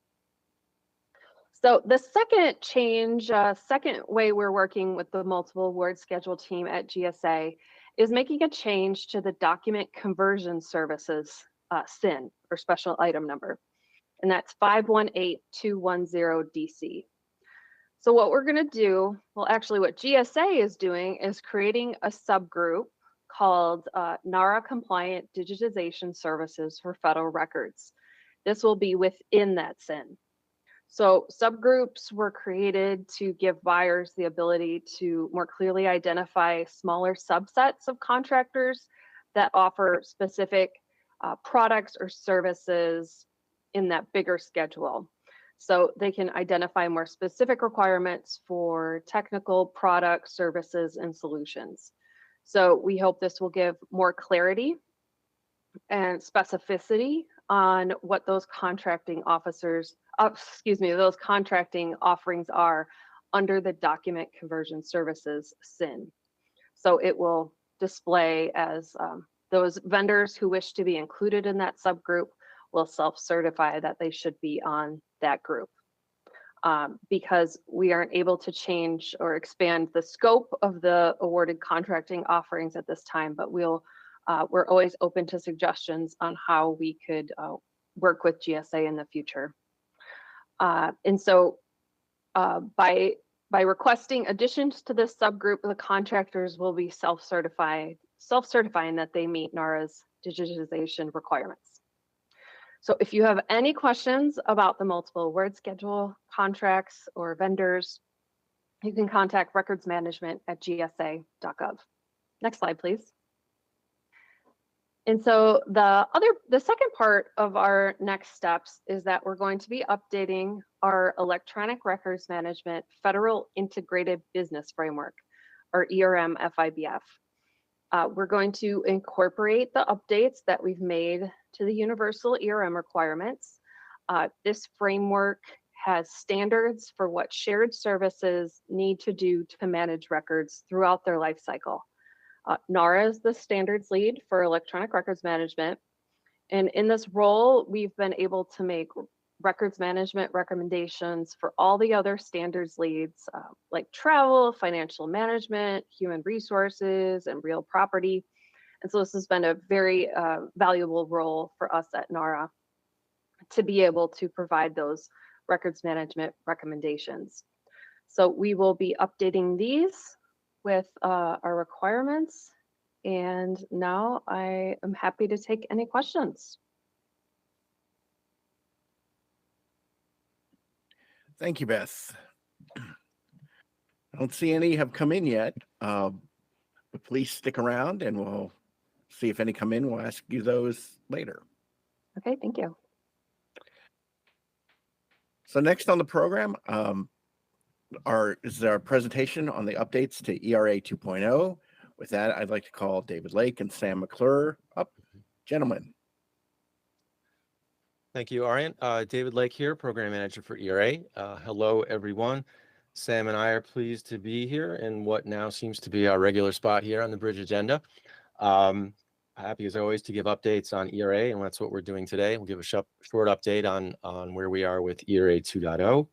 So the second change, second way we're working with the multiple award schedule team at GSA is making a change to the document conversion services SIN, or special item number, and that's 518210 DC. So what we're going to do, well, actually what GSA is doing is creating a subgroup called NARA Compliant Digitization Services for Federal Records. This will be within that SIN. So subgroups were created to give buyers the ability to more clearly identify smaller subsets of contractors that offer specific products or services in that bigger schedule. So they can identify more specific requirements for technical products, services, and solutions. So we hope this will give more clarity and specificity on what those contracting officers, those contracting offerings are under the document conversion services SIN. So it will display as those vendors who wish to be included in that subgroup will self-certify that they should be on that group. Because we aren't able to change or expand the scope of the awarded contracting offerings at this time, but we're always open to suggestions on how we could work with GSA in the future. And so By requesting additions to this subgroup, the contractors will be self-certifying that they meet NARA's digitization requirements. So if you have any questions about the multiple award schedule, contracts, or vendors, you can contact records management at gsa.gov. Next slide, please. And so the second part of our next steps is that we're going to be updating our electronic records management federal integrated business framework, or ERM FIBF. We're going to incorporate the updates that we've made to the universal ERM requirements. This framework has standards for what shared services need to do to manage records throughout their life cycle. NARA is the standards lead for electronic records management. And in this role, we've been able to make records management recommendations for all the other standards leads like travel, financial management, human resources, and real property. And so this has been a very valuable role for us at NARA to be able to provide those records management recommendations. So we will be updating these with our requirements. And now I am happy to take any questions. Thank you, Beth. I don't see any have come in yet, but please stick around and we'll see if any come in. We'll ask you those later. Okay, thank you. So next on the program is our presentation on the updates to ERA 2.0. With that, I'd like to call David Lake and Sam McClure up. Gentlemen. Thank you, Arian. David Lake here, Program Manager for ERA. Hello, everyone. Sam and I are pleased to be here in what now seems to be our regular spot here on the Bridge agenda. Happy as always to give updates on ERA, and that's what we're doing today. We'll give a short update on where we are with ERA 2.0.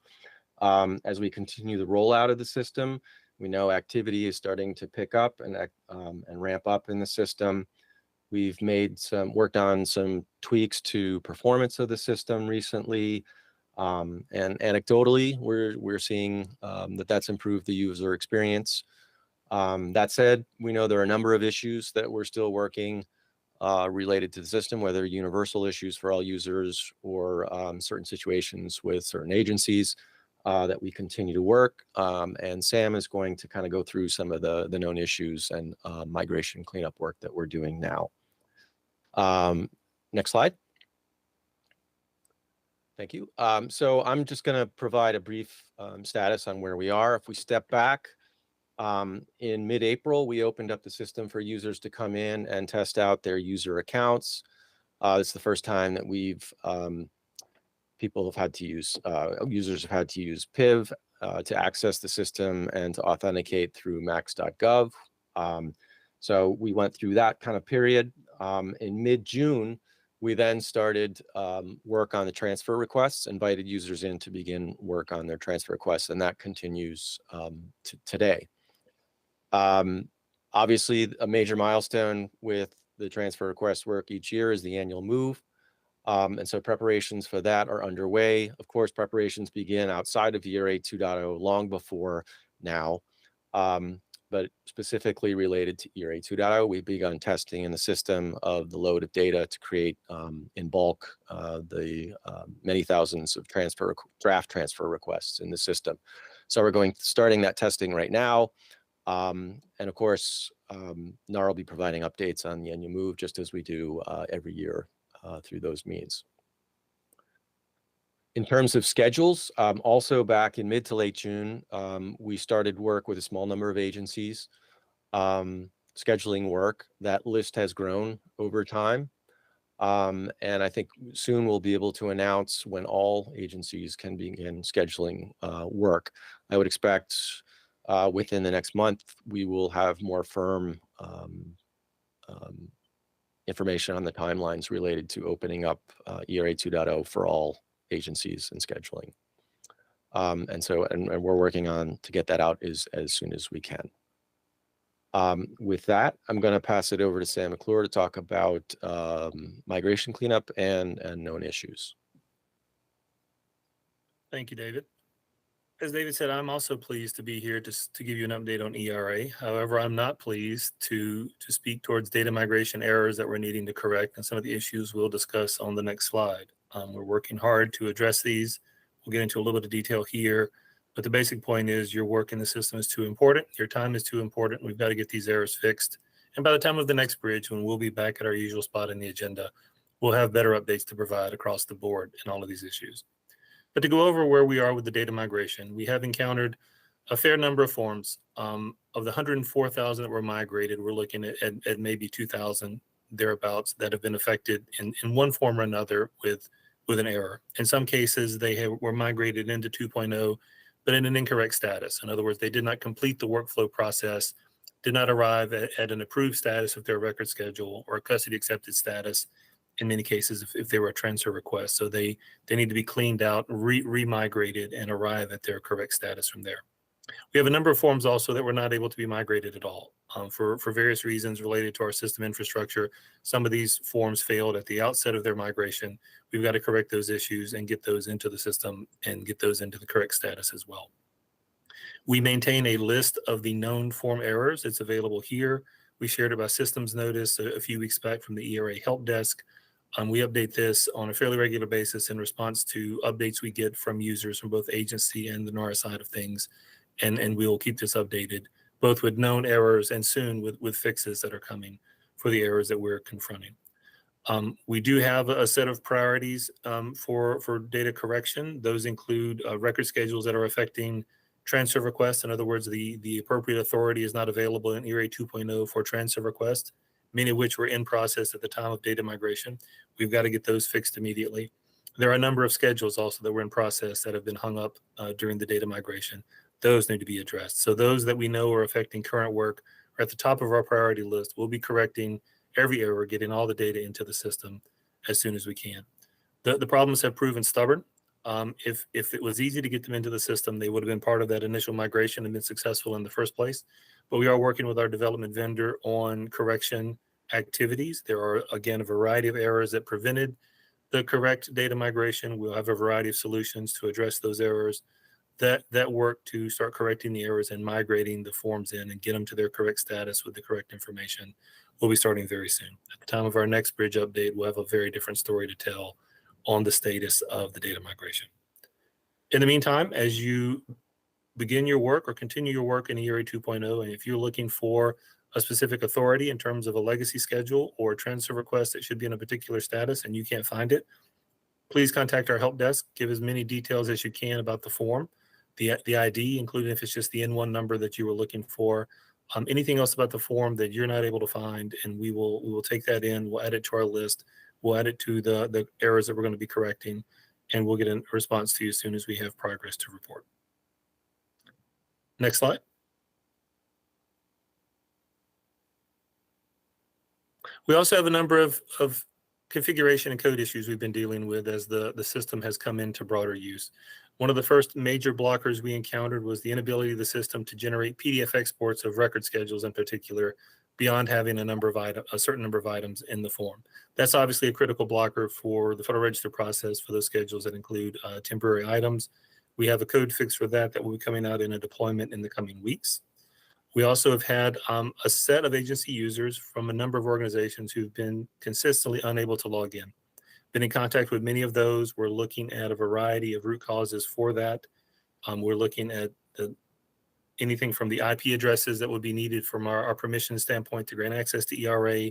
As we continue the rollout of the system, we know activity is starting to pick up and ramp up in the system. We've worked on some tweaks to performance of the system recently, and anecdotally, we're seeing that's improved the user experience. That said, we know there are a number of issues that we're still working related to the system, whether universal issues for all users or certain situations with certain agencies that we continue to work. And Sam is going to kind of go through some of the known issues and migration cleanup work that we're doing now. Next slide. Thank you. So I'm just going to provide a brief status on where we are. If we step back, in mid-April, we opened up the system for users to come in and test out their user accounts. It's the first time that users have had to use PIV to access the system and to authenticate through max.gov. So we went through that kind of period. In mid-June, we then started work on the transfer requests, invited users in to begin work on their transfer requests, and that continues to today. Obviously, a major milestone with the transfer request work each year is the annual move. And so preparations for that are underway. Of course, preparations begin outside of ERA 2.0 long before now. But specifically related to ERA 2.0, we've begun testing in the system of the load of data to create in bulk the many thousands of draft transfer requests in the system. So we're starting that testing right now. And of course, NAR will be providing updates on the annual move just as we do every year through those means. In terms of schedules, also back in mid to late June, we started work with a small number of agencies, scheduling work. That list has grown over time. And I think soon we'll be able to announce when all agencies can begin scheduling work. I would expect within the next month, we will have more firm information on the timelines related to opening up ERA 2.0 for all agencies and scheduling. And we're working on to get that out as soon as we can. With that, I'm going to pass it over to Sam McClure to talk about migration cleanup and known issues. Thank you, David. As David said, I'm also pleased to be here to give you an update on ERA. However, I'm not pleased to speak towards data migration errors that we're needing to correct and some of the issues we'll discuss on the next slide. We're working hard to address these. We'll get into a little bit of detail here, but the basic point is your work in the system is too important. Your time is too important. We've got to get these errors fixed. And by the time of the next bridge, when we'll be back at our usual spot in the agenda, we'll have better updates to provide across the board in all of these issues. But to go over where we are with the data migration, we have encountered a fair number of forms. Of the 104,000 that were migrated, we're looking at maybe 2,000 thereabouts that have been affected in one form or another with an error. In some cases, were migrated into 2.0, but in an incorrect status. In other words, they did not complete the workflow process, did not arrive at an approved status of their record schedule or a custody accepted status. In many cases, if they were a transfer request. So they need to be cleaned out, re-migrated, and arrive at their correct status from there. We have a number of forms also that were not able to be migrated at all for various reasons related to our system infrastructure. Some of these forms failed at the outset of their migration. We've got to correct those issues and get those into the system and get those into the correct status as well. We maintain a list of the known form errors. It's available here. We shared it by systems notice a few weeks back from the ERA help desk. We update this on a fairly regular basis in response to updates we get from users from both agency and the NARA side of things. And we will keep this updated, both with known errors and soon with fixes that are coming for the errors that we're confronting. We do have a set of priorities for data correction. Those include record schedules that are affecting transfer requests. In other words, the appropriate authority is not available in ERA 2.0 for transfer requests, many of which were in process at the time of data migration. We've got to get those fixed immediately. There are a number of schedules also that were in process that have been hung up during the data migration. Those need to be addressed. So those that we know are affecting current work are at the top of our priority list. We'll be correcting every error, getting all the data into the system as soon as we can. The problems have proven stubborn. If it was easy to get them into the system, they would have been part of that initial migration and been successful in the first place. But we are working with our development vendor on correction activities. There are, again, a variety of errors that prevented the correct data migration. We'll have a variety of solutions to address those errors. That work to start correcting the errors and migrating the forms in and get them to their correct status with the correct information will be starting very soon. At the time of our next bridge update, we'll have a very different story to tell on the status of the data migration. In the meantime, as you begin your work or continue your work in ERA 2.0, and if you're looking for a specific authority in terms of a legacy schedule or a transfer request that should be in a particular status and you can't find it, please contact our help desk. Give as many details as you can about the form, the ID, including if it's just the N1 number that you were looking for, anything else about the form that you're not able to find, and we will take that in. We'll add it to our list. We'll add it to the errors that we're going to be correcting, and we'll get a response to you as soon as we have progress to report. Next slide. We also have a number of configuration and code issues we've been dealing with as the system has come into broader use. One of the first major blockers we encountered was the inability of the system to generate PDF exports of record schedules in particular, beyond having a certain number of items in the form. That's obviously a critical blocker for the Federal Register process for those schedules that include temporary items. We have a code fix for that will be coming out in a deployment in the coming weeks. We also have had a set of agency users from a number of organizations who've been consistently unable to log in. Been in contact with many of those. We're looking at a variety of root causes for that. We're looking at anything from the IP addresses that would be needed from our permission standpoint to grant access to ERA,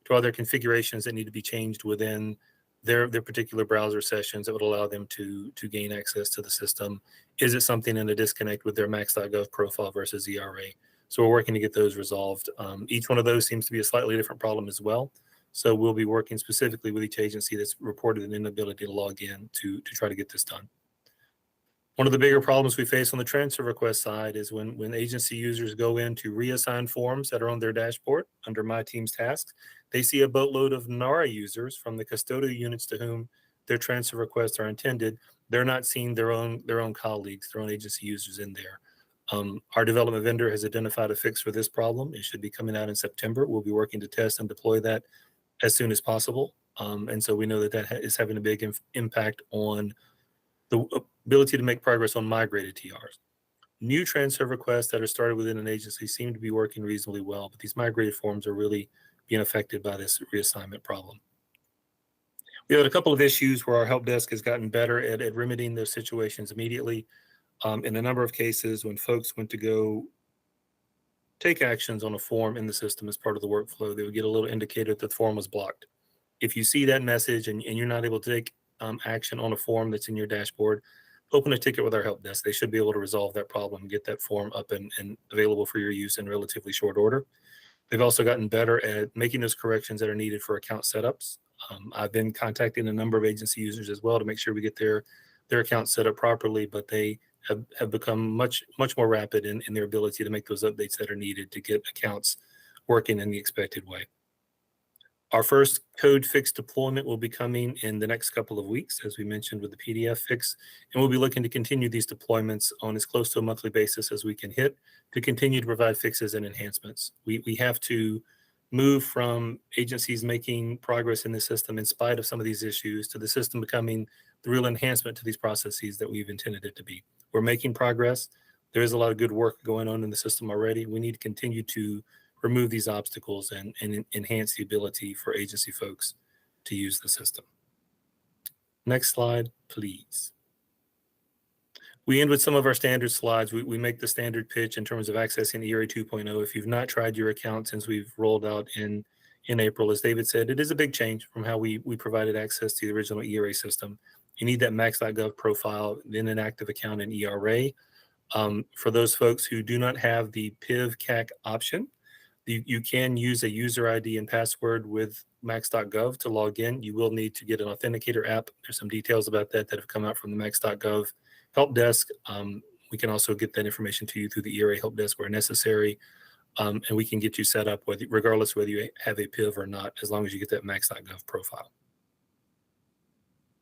to other configurations that need to be changed within their particular browser sessions that would allow them to gain access to the system. Is it something in a disconnect with their max.gov profile versus ERA? So we're working to get those resolved. Each one of those seems to be a slightly different problem as well. So we'll be working specifically with each agency that's reported an inability to log in to try to get this done. One of the bigger problems we face on the transfer request side is when agency users go in to reassign forms that are on their dashboard under My Team's tasks, they see a boatload of NARA users from the custodial units to whom their transfer requests are intended. They're not seeing their own colleagues, their own agency users in there. Our development vendor has identified a fix for this problem. It should be coming out in September. We'll be working to test and deploy that as soon as possible. And so we know that is having a big impact on ability to make progress on migrated TRs. New transfer requests that are started within an agency seem to be working reasonably well, but these migrated forms are really being affected by this reassignment problem. We had a couple of issues where our help desk has gotten better at remedying those situations immediately. In a number of cases, when folks went to go take actions on a form in the system as part of the workflow, they would get a little indicator that the form was blocked. If you see that message and you're not able to take action on a form that's in your dashboard, open a ticket with our help desk. They should be able to resolve that problem and get that form up and available for your use in relatively short order. They've also gotten better at making those corrections that are needed for account setups. I've been contacting a number of agency users as well to make sure we get their accounts set up properly, but they have become much more rapid in their ability to make those updates that are needed to get accounts working in the expected way. Our first code fix deployment will be coming in the next couple of weeks, as we mentioned with the PDF fix, and we'll be looking to continue these deployments on as close to a monthly basis as we can hit to continue to provide fixes and enhancements. We have to move from agencies making progress in the system in spite of some of these issues to the system becoming the real enhancement to these processes that we've intended it to be. We're making progress. There is a lot of good work going on in the system already. We need to continue to remove these obstacles and enhance the ability for agency folks to use the system. Next slide, please. We end with some of our standard slides. We make the standard pitch in terms of accessing ERA 2.0. If you've not tried your account since we've rolled out in April, as David said, it is a big change from how we provided access to the original ERA system. You need that max.gov profile, then an active account in ERA. For those folks who do not have the PIV-CAC option, you can use a user ID and password with max.gov to log in. You will need to get an authenticator app. There's some details about that have come out from the max.gov help desk. We can also get that information to you through the ERA help desk where necessary. And we can get you set up regardless whether you have a PIV or not, as long as you get that max.gov profile.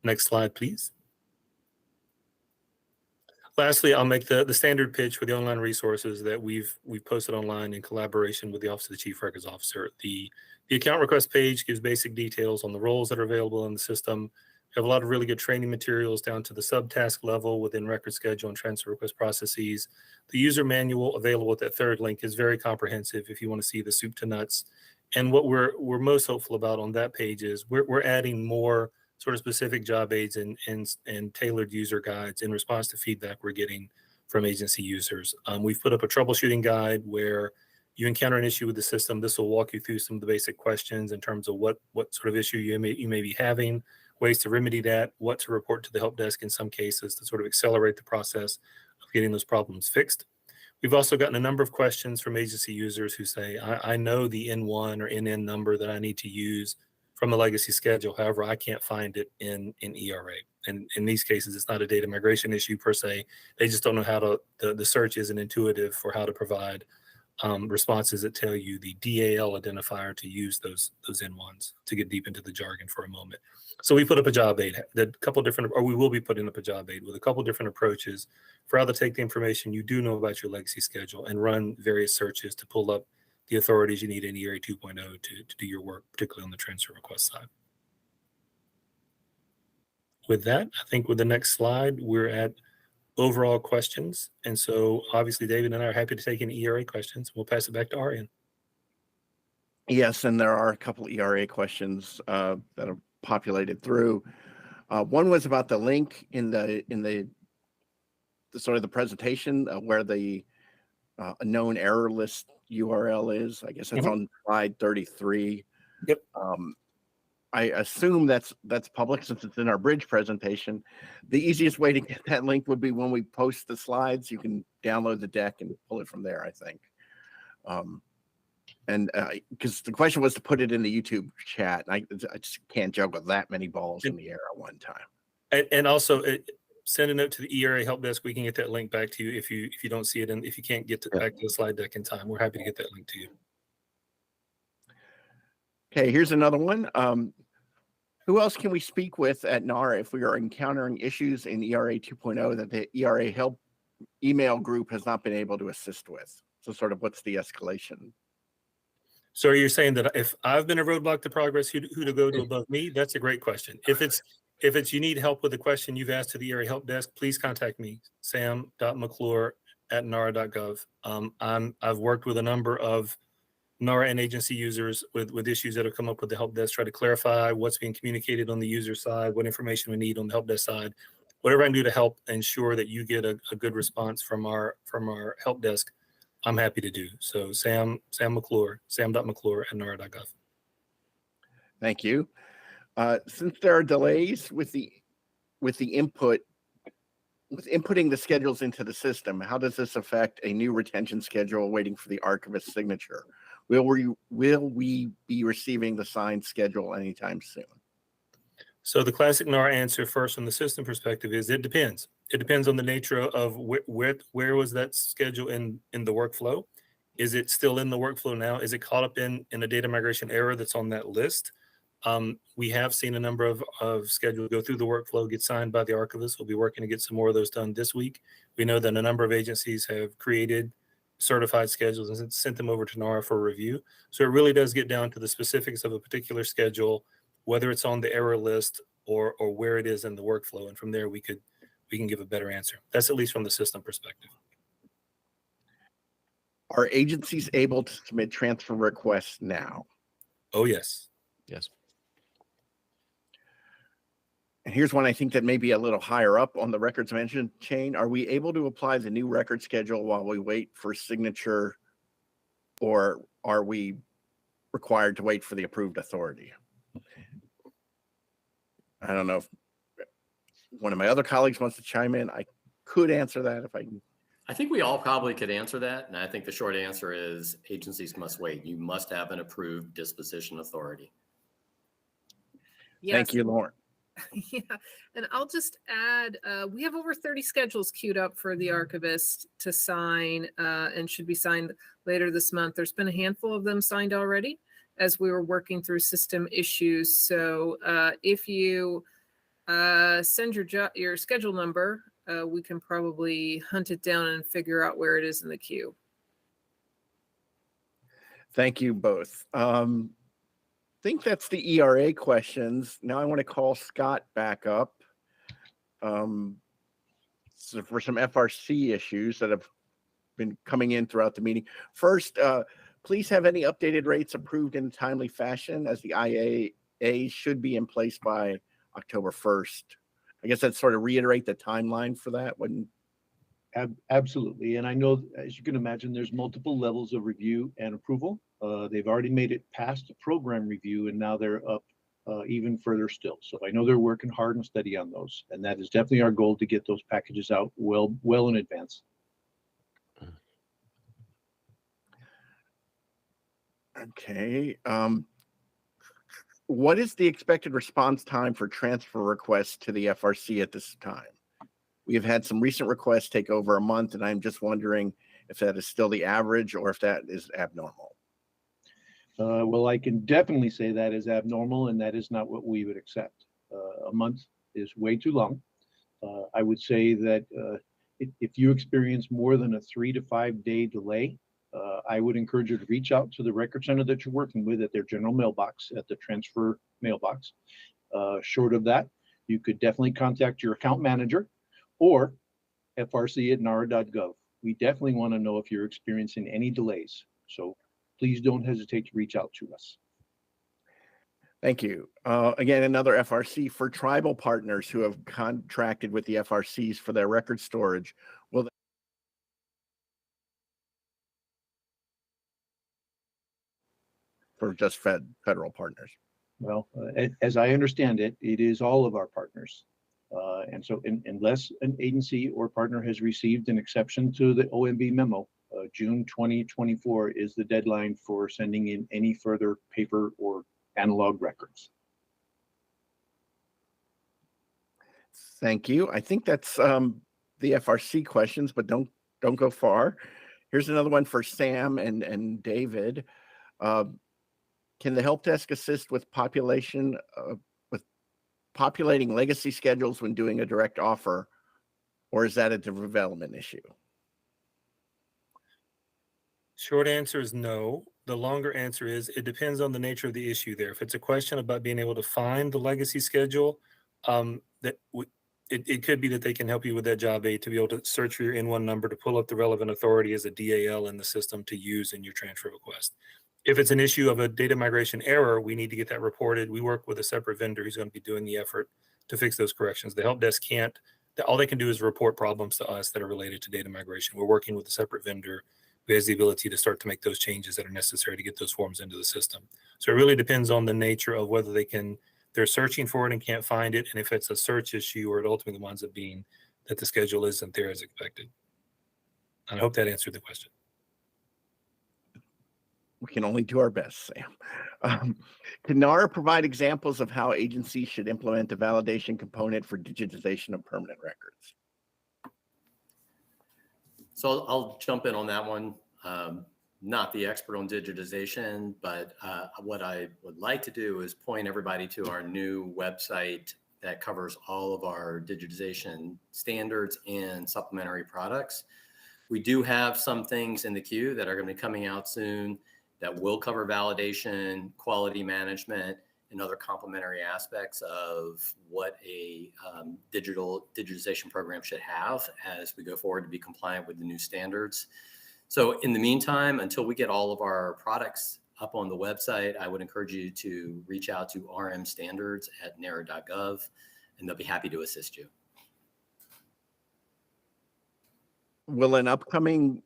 Next slide, please. Lastly, I'll make the standard pitch for the online resources that we've posted online in collaboration with the Office of the Chief Records Officer. The account request page gives basic details on the roles that are available in the system. We have a lot of really good training materials down to the subtask level within record schedule and transfer request processes. The user manual available at that third link is very comprehensive if you want to see the soup to nuts. And what we're most hopeful about on that page is we're adding more sort of specific job aids and tailored user guides in response to feedback we're getting from agency users. We've put up a troubleshooting guide where you encounter an issue with the system. This will walk you through some of the basic questions in terms of what sort of issue you may be having, ways to remedy that, what to report to the help desk in some cases to sort of accelerate the process of getting those problems fixed. We've also gotten a number of questions from agency users who say, I know the N1 or NN number that I need to use from the legacy schedule. However, I can't find it in ERA. And in these cases, it's not a data migration issue per se. They just don't know how the search isn't intuitive for how to provide responses that tell you the DAL identifier to use those N1s, to get deep into the jargon for a moment. So we put up a job aid, we will be putting up a job aid with a couple different approaches for how to take the information you do know about your legacy schedule and run various searches to pull up the authorities you need in ERA 2.0 to do your work, particularly on the transfer request side. With that, I think with the next slide, we're at overall questions. And so obviously, David and I are happy to take any ERA questions. We'll pass it back to Arian. Yes, and there are a couple ERA questions that are populated through. One was about the link in the sort of the presentation where the known error list URL is. I guess it's on slide 33. Yep. I assume that's public since it's in our bridge presentation. The easiest way to get that link would be when we post the slides. You can download the deck and pull it from there, I think. And because the question was to put it in the YouTube chat. I just can't juggle that many balls in the air at one time. And also, send a note to the ERA help desk. We can get that link back to you if you don't see it, and if you can't get back to the slide deck in time, we're happy to get that link to you. Okay, here's another one. Who else can we speak with at NARA if we are encountering issues in ERA 2.0 that the ERA help email group has not been able to assist with? So sort of what's the escalation? So you're saying that if I've been a roadblock to progress, who to go to above me? That's a great question. If if it's you need help with the question you've asked to the ERA help desk, please contact me, sam.mcclure@nara.gov. I've worked with a number of NARA and agency users with issues that have come up with the help desk, try to clarify what's being communicated on the user side, what information we need on the help desk side, whatever I can do to help ensure that you get a good response from our help desk, I'm happy to do. So Sam McClure, sam.mcclure@nara.gov. Thank you. Since there are delays with inputting the schedules into the system, how does this affect a new retention schedule waiting for the archivist's signature? Will we be receiving the signed schedule anytime soon? So the classic NAR answer first from the system perspective is it depends. It depends on the nature of where was that schedule in the workflow? Is it still in the workflow now? Is it caught up in a data migration error that's on that list? We have seen a number of schedules go through the workflow, get signed by the archivist. We'll be working to get some more of those done this week. We know that a number of agencies have created certified schedules and sent them over to NARA for review. So it really does get down to the specifics of a particular schedule, whether it's on the error list or where it is in the workflow. And from there, we can give a better answer. That's at least from the system perspective. Are agencies able to submit transfer requests now? Oh, yes. Yes. And here's one I think that may be a little higher up on the records management chain. Are we able to apply the new record schedule while we wait for signature, or are we required to wait for the approved authority? I don't know if one of my other colleagues wants to chime in. I could answer that if I can. I think we all probably could answer that. And I think the short answer is agencies must wait. You must have an approved disposition authority. Thank you, Lauren. Yeah, and I'll just add, we have over 30 schedules queued up for the archivist to sign and should be signed later this month. There's been a handful of them signed already as we were working through system issues. So if you send your schedule number, we can probably hunt it down and figure out where it is in the queue. Thank you both. Think that's the ERA questions. Now I want to call Scott back up so for some FRC issues that have been coming in throughout the meeting. First, please have any updated rates approved in a timely fashion, as the IAA should be in place by October 1st. I guess that's sort of reiterate the timeline for that. Absolutely. And I know, as you can imagine, there's multiple levels of review and approval. They've already made it past the program review, and now they're up even further still. So I know they're working hard and steady on those. And that is definitely our goal, to get those packages out well in advance. Okay. What is the expected response time for transfer requests to the FRC at this time? We have had some recent requests take over a month, and I'm just wondering if that is still the average or if that is abnormal. Well, I can definitely say that is abnormal, and that is not what we would accept. A month is way too long. I would say that if you experience more than a 3 to 5 day delay, I would encourage you to reach out to the record center that you're working with at their general mailbox, at the transfer mailbox. Short of that, you could definitely contact your account manager or frc@nara.gov. We definitely want to know if you're experiencing any delays. So please don't hesitate to reach out to us. Thank you. Again, another FRC for tribal partners who have contracted with the FRCs for their record storage. Will they for just federal partners? Well, as I understand it, it is all of our partners. And so unless an agency or partner has received an exception to the OMB memo, June 2024 is the deadline for sending in any further paper or analog records. Thank you. I think that's the FRC questions, but don't go far. Here's another one for Sam and David. Can the help desk assist with populating legacy schedules when doing a direct offer, or is that a development issue? Short answer is no. The longer answer is it depends on the nature of the issue there. If it's a question about being able to find the legacy schedule, It could be that they can help you with that job aid to be able to search for your N1 number to pull up the relevant authority as a DAL in the system to use in your transfer request. If it's an issue of a data migration error, we need to get that reported. We work with a separate vendor who's going to be doing the effort to fix those corrections. The help desk can't, all they can do is report problems to us that are related to data migration. We're working with a separate vendor who has the ability to start to make those changes that are necessary to get those forms into the system. So it really depends on the nature of whether they're searching for it and can't find it. And if it's a search issue, or it ultimately winds up being that the schedule isn't there as expected. I hope that answered the question. We can only do our best, Sam. Can NARA provide examples of how agencies should implement the validation component for digitization of permanent records? So I'll jump in on that one. Not the expert on digitization, but what I would like to do is point everybody to our new website that covers all of our digitization standards and supplementary products. We do have some things in the queue that are going to be coming out soon that will cover validation, quality management, and other complementary aspects of what a digitization program should have as we go forward to be compliant with the new standards. So in the meantime, until we get all of our products up on the website, I would encourage you to reach out to rmstandards@nara.gov, and they'll be happy to assist you. Will an upcoming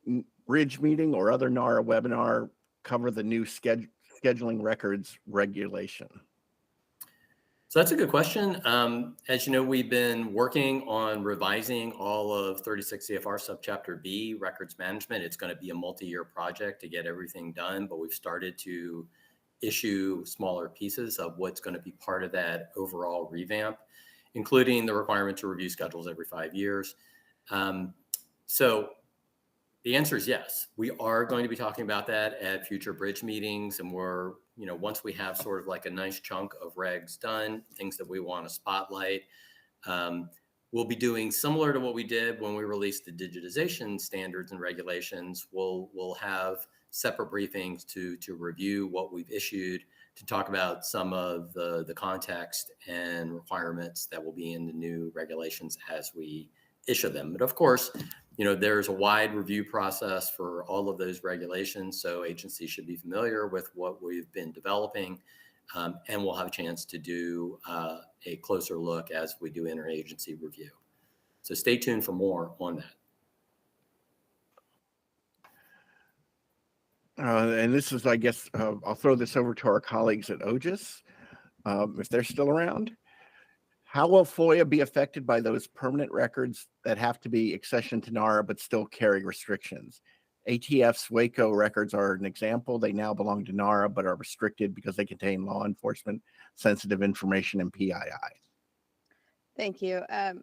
BRIDG meeting or other NARA webinar cover the new scheduling records regulation? So that's a good question. As you know, we've been working on revising all of 36 CFR subchapter B, records management. It's going to be a multi-year project to get everything done, but we've started to issue smaller pieces of what's going to be part of that overall revamp, including the requirement to review schedules every 5 years. So the answer is yes. We are going to be talking about that at future BRIDG meetings, and we're, once we have sort of like a nice chunk of regs done, things that we want to spotlight, we'll be doing similar to what we did when we released the digitization standards and regulations. We'll have separate briefings to review what we've issued, to talk about some of the context and requirements that will be in the new regulations as we issue them. But of course, there's a wide review process for all of those regulations, so agencies should be familiar with what we've been developing, and we'll have a chance to do a closer look as we do interagency review. So stay tuned for more on that. And this is, I guess, I'll throw this over to our colleagues at OGIS, if they're still around. How will FOIA be affected by those permanent records that have to be accessioned to NARA but still carry restrictions? ATF's Waco records are an example. They now belong to NARA but are restricted because they contain law enforcement sensitive information and PII. Thank you.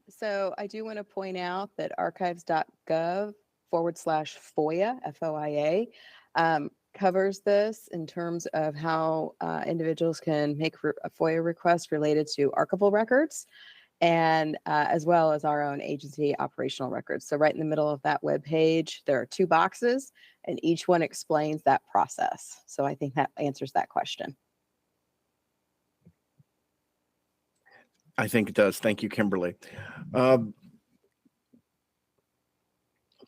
So I do want to point out that archives.gov/FOIA, FOIA, covers this in terms of how individuals can make a FOIA request related to archival records, and as well as our own agency operational records. So right in the middle of that web page, there are 2 boxes, and each one explains that process. So I think that answers that question. I think it does. Thank you, Kimberly.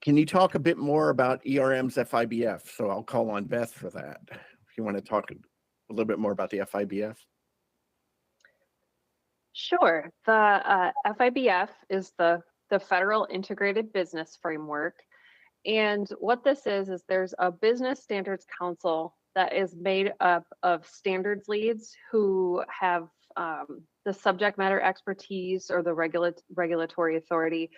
Can you talk a bit more about ERM's FIBF? So I'll call on Beth for that. If you want to talk a little bit more about the FIBF. Sure. The FIBF is the Federal Integrated Business Framework. And what this is there's a Business Standards Council that is made up of standards leads who have the subject matter expertise or the regulatory authority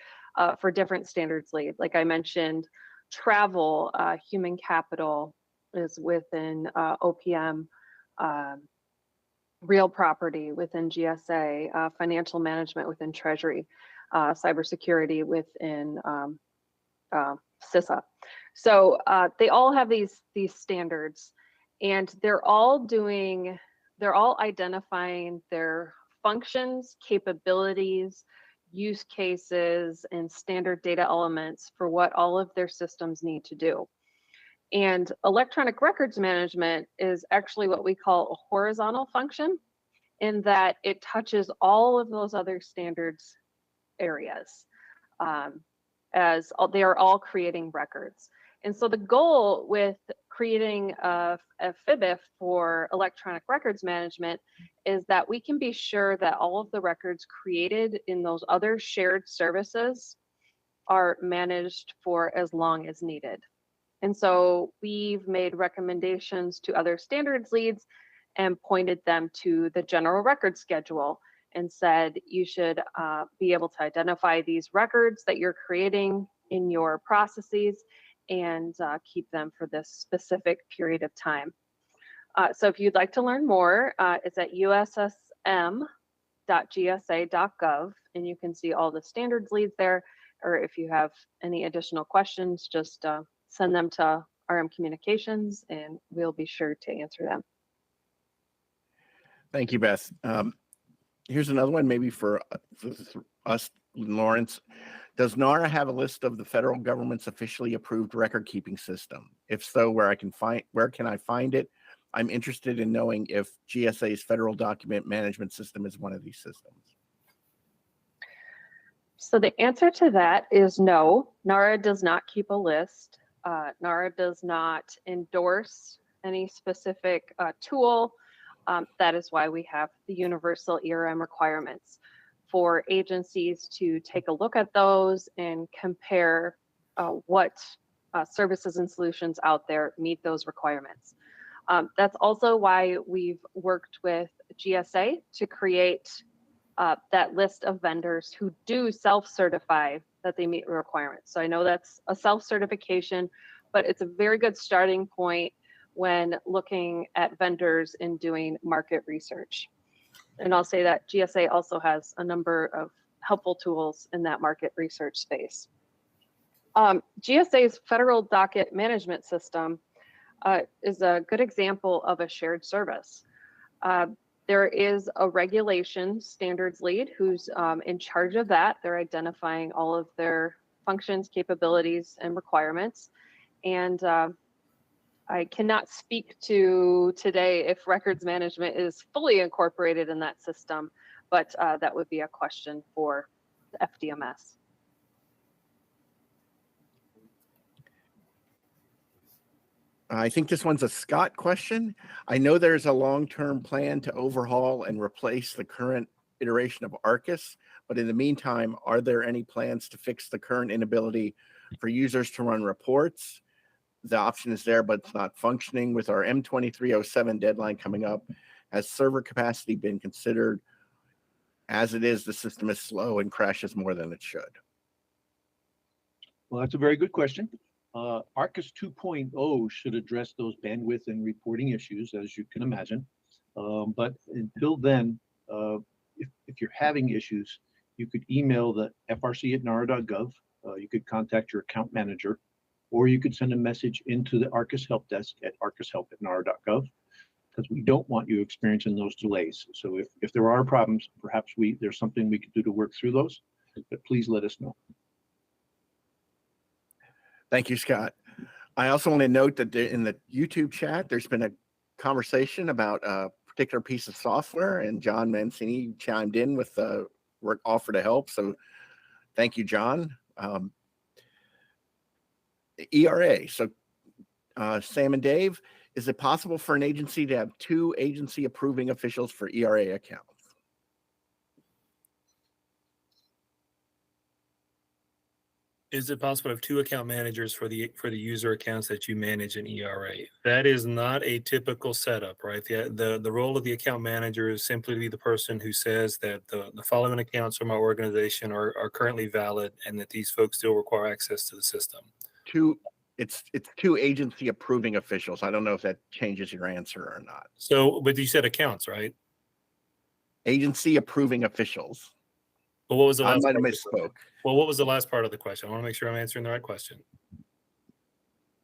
for different standards lead. Like I mentioned, travel, human capital is within OPM, real property within GSA, financial management within Treasury, cybersecurity within CISA. So they all have these standards, and they're all identifying their functions, capabilities, use cases, and standard data elements for what all of their systems need to do. And electronic records management is actually what we call a horizontal function. in that it touches all of those other standards areas, as they are all creating records. And so the goal with creating a FIBIF for electronic records management is that we can be sure that all of the records created in those other shared services are managed for as long as needed. And so we've made recommendations to other standards leads and pointed them to the general record schedule and said you should be able to identify these records that you're creating in your processes and keep them for this specific period of time. So if you'd like to learn more, it's at ussm.gsa.gov, and you can see all the standards leads there. Or if you have any additional questions, just send them to RM Communications and we'll be sure to answer them. Thank you, Beth. Here's another one, maybe for us, Lawrence. Does NARA have a list of the federal government's officially approved record keeping system? If so, where can I find it? I'm interested in knowing if GSA's federal document management system is one of these systems. So the answer to that is no. NARA does not keep a list. NARA does not endorse any specific tool. That is why we have the universal ERM requirements for agencies to take a look at those and compare what services and solutions out there meet those requirements. That's also why we've worked with GSA to create that list of vendors who do self-certify that they meet requirements. So I know that's a self-certification, but it's a very good starting point when looking at vendors and doing market research. And I'll say that GSA also has a number of helpful tools in that market research space. GSA's federal docket management system is a good example of a shared service. There is a regulation standards lead who's in charge of that. They're identifying all of their functions, capabilities, and requirements. And I cannot speak to today if records management is fully incorporated in that system, but that would be a question for the FDMS. I think this one's a Scott question. I know there's a long-term plan to overhaul and replace the current iteration of ARCIS, but in the meantime, are there any plans to fix the current inability for users to run reports? The option is there, but it's not functioning. With our M2307 deadline coming up, has server capacity been considered? As it is, the system is slow and crashes more than it should. Well, that's a very good question. ARCIS 2.0 should address those bandwidth and reporting issues, as you can imagine. But until then, if you're having issues, you could email the frc@nara.gov. You could contact your account manager, or you could send a message into the ARCIS help desk at arcishelp@nara.gov, because we don't want you experiencing those delays. So if there are problems, perhaps there's something we could do to work through those, but please let us know. Thank you, Scott. I also want to note that in the YouTube chat, there's been a conversation about a particular piece of software, and John Mancini chimed in with the offer to help. So thank you, John. ERA. So Sam and Dave, is it possible for an agency to have two agency approving officials for ERA accounts? Is it possible to have two account managers for the user accounts that you manage in ERA? That is not a typical setup, right? The role of the account manager is simply to be the person who says that the following accounts from our organization are currently valid and that these folks still require access to the system. It's two agency approving officials. I don't know if that changes your answer or not. So, but you said accounts, right? Agency approving officials. But what was the last? I might have misspoke. Well, what was the last part of the question? I want to make sure I'm answering the right question.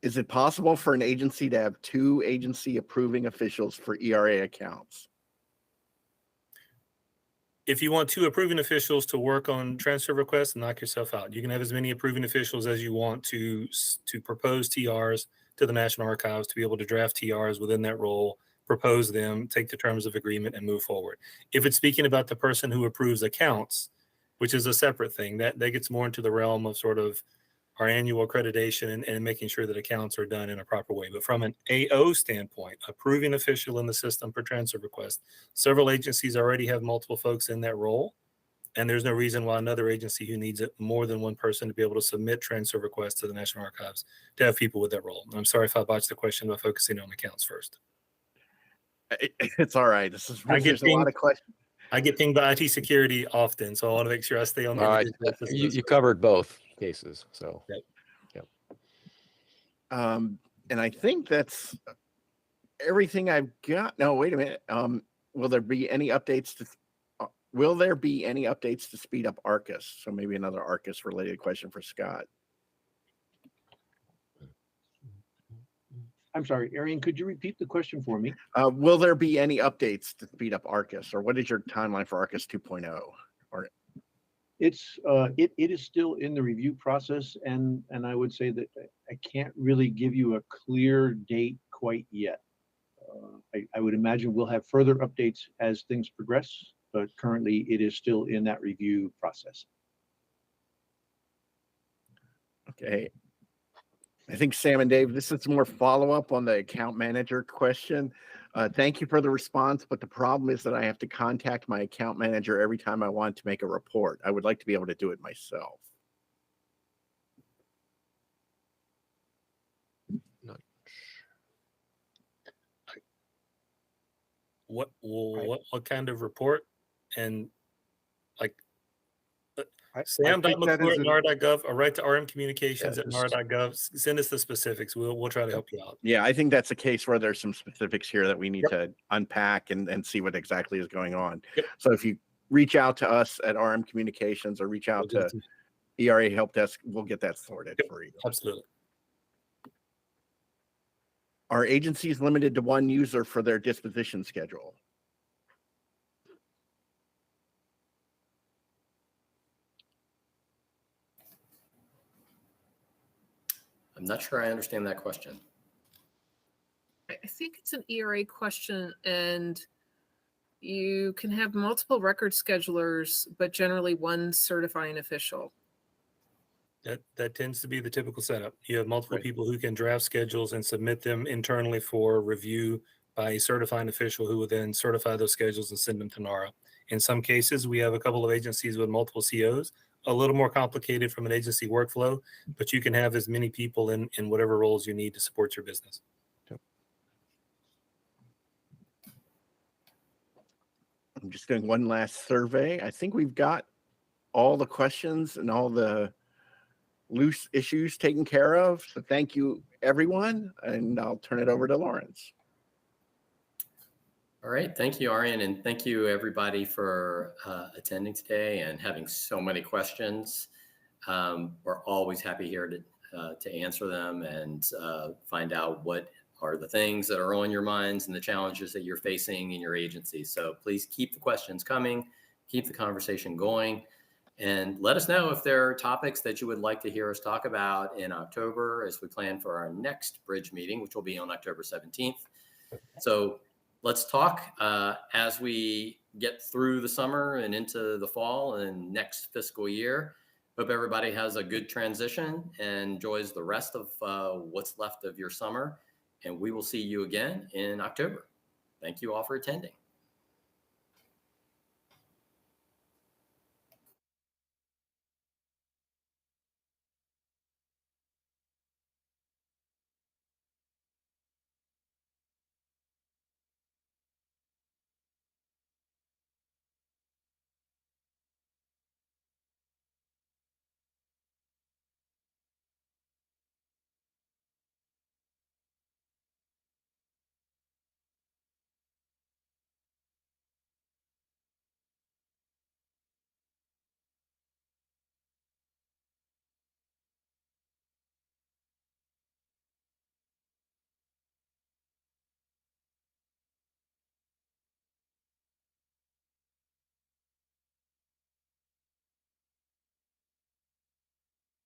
Is it possible for an agency to have two agency approving officials for ERA accounts? If you want two approving officials to work on transfer requests, knock yourself out. You can have as many approving officials as you want to propose TRs to the National Archives, to be able to draft TRs within that role, propose them, take the terms of agreement, and move forward. If it's speaking about the person who approves accounts, which is a separate thing, that gets more into the realm of sort of our annual accreditation and making sure that accounts are done in a proper way. But from an AO standpoint, approving official in the system for transfer request, several agencies already have multiple folks in that role. And there's no reason why another agency who needs it more than one person to be able to submit transfer requests to the National Archives to have people with that role. And I'm sorry if I botched the question by focusing on accounts first. It's all right. This is, I get there's a lot of questions. I get pinged by IT security often, so I want to make sure I stay on the You covered both cases, so. Yep. And I think that's everything I've got. No, wait a minute. Will there be any updates to speed up ARCIS? So maybe another ARCIS related question for Scott. I'm sorry, Arian, could you repeat the question for me? Will there be any updates to speed up ARCIS, or what is your timeline for ARCIS 2.0? Or It's it is still in the review process, and I would say that I can't really give you a clear date quite yet. I would imagine we'll have further updates as things progress, but currently it is still in that review process. okay. I think Sam and Dave, this is more follow-up on the account manager question. Thank you for the response, but the problem is that I have to contact my account manager every time I want to make a report. I would like to be able to do it myself. What kind of report? And like I Sam think that is NAR.gov or write to RM Communications Yeah, at just- NAR.gov. Send us the specifics. We'll try to help you out. Yeah, I think that's a case where there's some specifics here that we need to unpack and see what exactly is going on. Yep. So if you reach out to us at RM Communications or reach out to ERA Help Desk, we'll get that sorted for you. Absolutely. Are agencies limited to one user for their disposition schedule? I'm not sure I understand that question. I think it's an ERA question, and you can have multiple record schedulers, but generally one certifying official. That tends to be the typical setup. You have multiple Right. people who can draft schedules and submit them internally for review by a certifying official who will then certify those schedules and send them to NARA. In some cases, we have a couple of agencies with multiple COs, a little more complicated from an agency workflow, but you can have as many people in whatever roles you need to support your business. I'm just doing one last survey. I think we've got all the questions and all the loose issues taken care of. So thank you, everyone, and I'll turn it over to Lawrence. All right. Thank you, Arian. And thank you, everybody, for attending today and having so many questions. We're always happy here to answer them and find out what are the things that are on your minds and the challenges that you're facing in your agency. So please keep the questions coming, keep the conversation going, and let us know if there are topics that you would like to hear us talk about in October as we plan for our next BRIDG meeting, which will be on October 17th. So let's talk as we get through the summer and into the fall and next fiscal year. Hope everybody has a good transition and enjoys the rest of what's left of your summer. And we will see you again in October. Thank you all for attending.